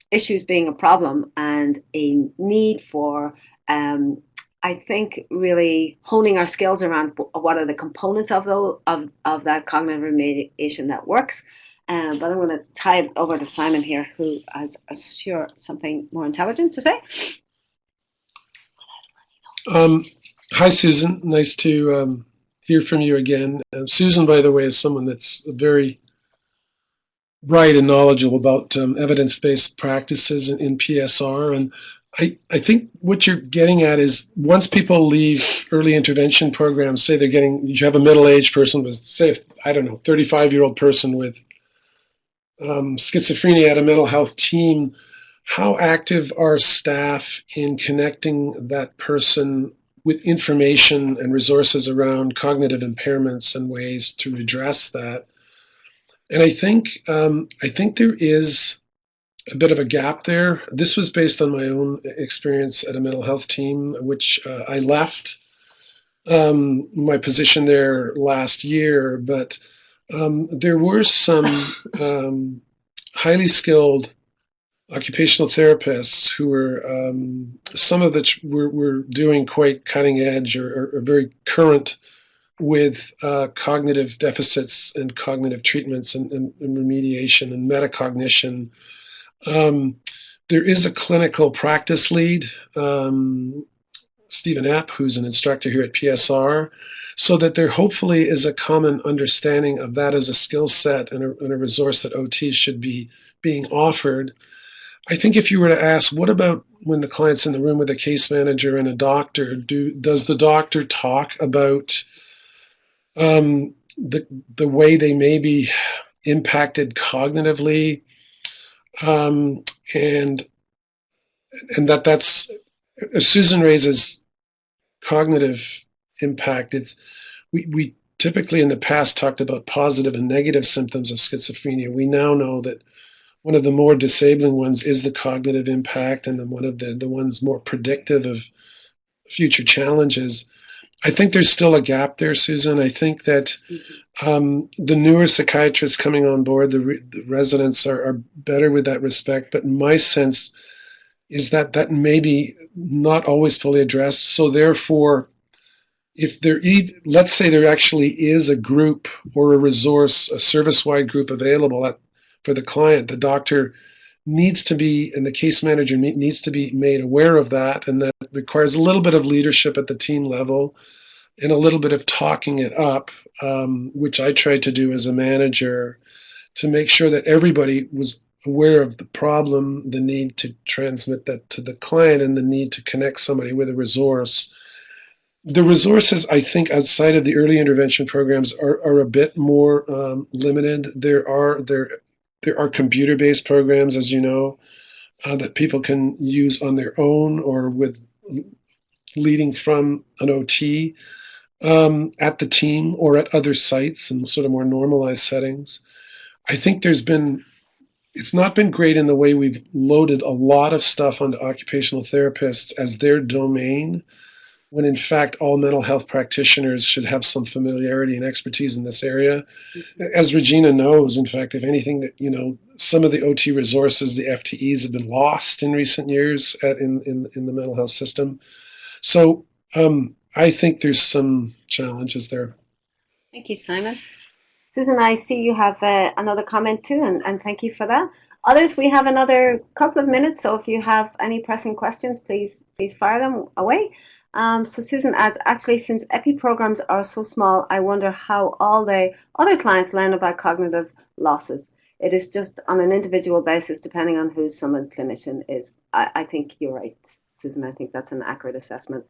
issues being a problem and a need for, I think, really honing our skills around what are the components of that cognitive remediation that works. But I'm going to tie it over to Simon here, who has, sure, something more intelligent to say. Hi, Susan. Nice to hear from you again. Susan, by the way, is someone that's very bright and knowledgeable about evidence-based practices in PSR. And I think what you're getting at is once people leave early intervention programs, say you have a middle-aged person with, say, I don't know, 35-year-old person with schizophrenia at a mental health team, how active are staff in connecting that person with information and resources around cognitive impairments and ways to redress that? And I think there is a bit of a gap there. This was based on my own experience at a mental health team, which I left my position there last year, but there were some highly skilled occupational therapists who were, some of which were doing quite cutting edge or very current with cognitive deficits and cognitive treatments and remediation and metacognition. There is a clinical practice lead, Stephen Epp, who's an instructor here at PSR, so that there hopefully is a common understanding of that as a skill set and a resource that OT should be being offered. I think if you were to ask, what about when the client's in the room with a case manager and a doctor, does the doctor talk about the way they may be impacted cognitively, and that's, as Susan raises cognitive impact, we typically in the past talked about positive and negative symptoms of schizophrenia. We now know that one of the more disabling ones is the cognitive impact, and then one of the ones more predictive of future challenges. I think there's still a gap there, Susan. I think that the newer psychiatrists coming on board, the residents are better with that respect, but my sense is that may be not always fully addressed. So therefore, if let's say there actually is a group or a resource, a service-wide group available for the client, the doctor needs to be, and the case manager needs to be made aware of that, and that requires a little bit of leadership at the team level and a little bit of talking it up, which I tried to do as a manager to make sure that everybody was aware of the problem, the need to transmit that to the client, and the need to connect somebody with a resource. The resources, I think, outside of the early intervention programs are a bit more limited. There are computer-based programs, as you know, that people can use on their own or with leading from an OT at the team or at other sites in sort of more normalized settings. I think it's not been great in the way we've loaded a lot of stuff onto occupational therapists as their domain, when in fact all mental health practitioners should have some familiarity and expertise in this area. As Regina knows, in fact, if anything, that some of the OT resources, the FTEs, have been lost in recent years in the mental health system. So I think there's some challenges there. Thank you, Simon. Susan, I see you have another comment too, and thank you for that. Others, we have another couple of minutes, so if you have any pressing questions, please fire them away. So Susan adds, actually, since EPI programs are so small, I wonder how all the other clients learn about cognitive losses. It is just on an individual basis, depending on who someone clinician is. I think you're right, Susan. I think that's an accurate assessment.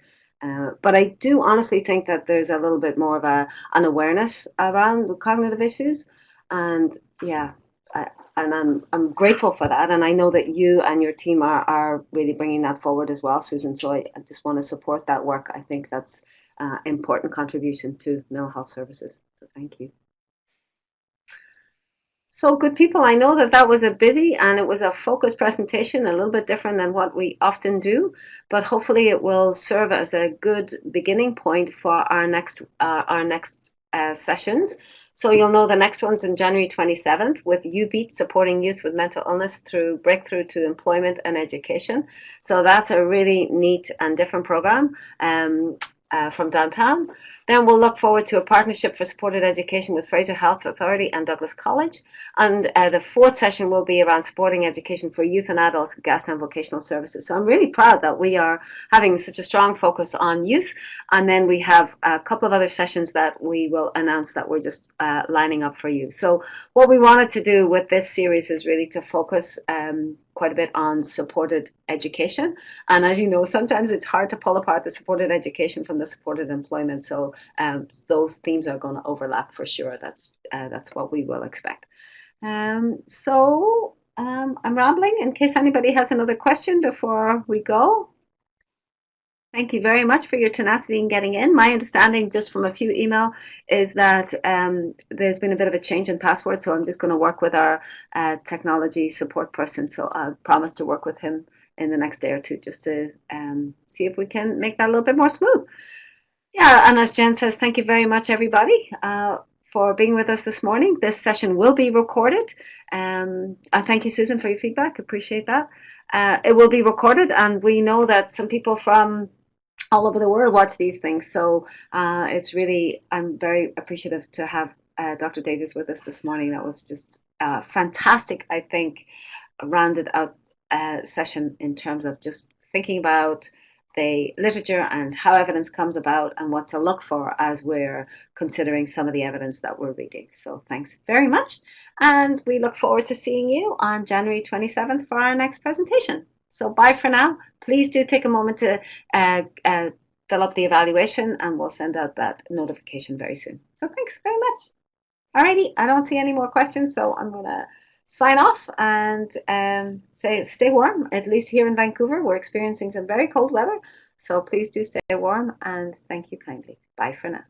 But I do honestly think that there's a little bit more of an awareness around the cognitive issues, and yeah, and I'm grateful for that, and I know that you and your team are really bringing that forward as well, Susan. So I just want to support that work. I think that's important contribution to mental health services. So thank you. So good people, I know that that was a busy and it was a focused presentation, a little bit different than what we often do, but hopefully it will serve as a good beginning point for our next sessions. So you'll know the next one's in January 27th with UBEAT, supporting youth with mental illness through breakthrough to employment and education. So that's a really neat and different program from downtown. Then we'll look forward to a partnership for supported education with Fraser Health Authority and Douglas College. And the fourth session will be around supporting education for youth and adults with Gastown Vocational Services. So I'm really proud that we are having such a strong focus on youth. And then we have a couple of other sessions that we will announce that we're just lining up for you. So what we wanted to do with this series is really to focus quite a bit on supported education. And as you know, sometimes it's hard to pull apart the supported education from the supported employment. So those themes are going to overlap for sure. That's what we will expect. I'm rambling in case anybody has another question before we go. Thank you very much for your tenacity in getting in. My understanding, just from a few email, is that there's been a bit of a change in password, so I'm just going to work with our technology support person. So I'll promise to work with him in the next day or two just to see if we can make that a little bit more smooth. Yeah, and as Jen says, thank you very much, everybody, for being with us this morning. This session will be recorded. And thank you, Susan, for your feedback. Appreciate that. It will be recorded, and we know that some people from all over the world watch these things. So it's really, I'm very appreciative to have Dr. Davis with us this morning. That was just fantastic, I think, rounded out session in terms of just thinking about the literature and how evidence comes about and what to look for as we're considering some of the evidence that we're reading. So thanks very much. And we look forward to seeing you on January 27th for our next presentation. So bye for now. Please do take a moment to fill up the evaluation, and we'll send out that notification very soon. So thanks very much. Alrighty, I don't see any more questions, so I'm going to sign off and say stay warm. At least here in Vancouver, we're experiencing some very cold weather. So please do stay warm, and thank you kindly. Bye for now.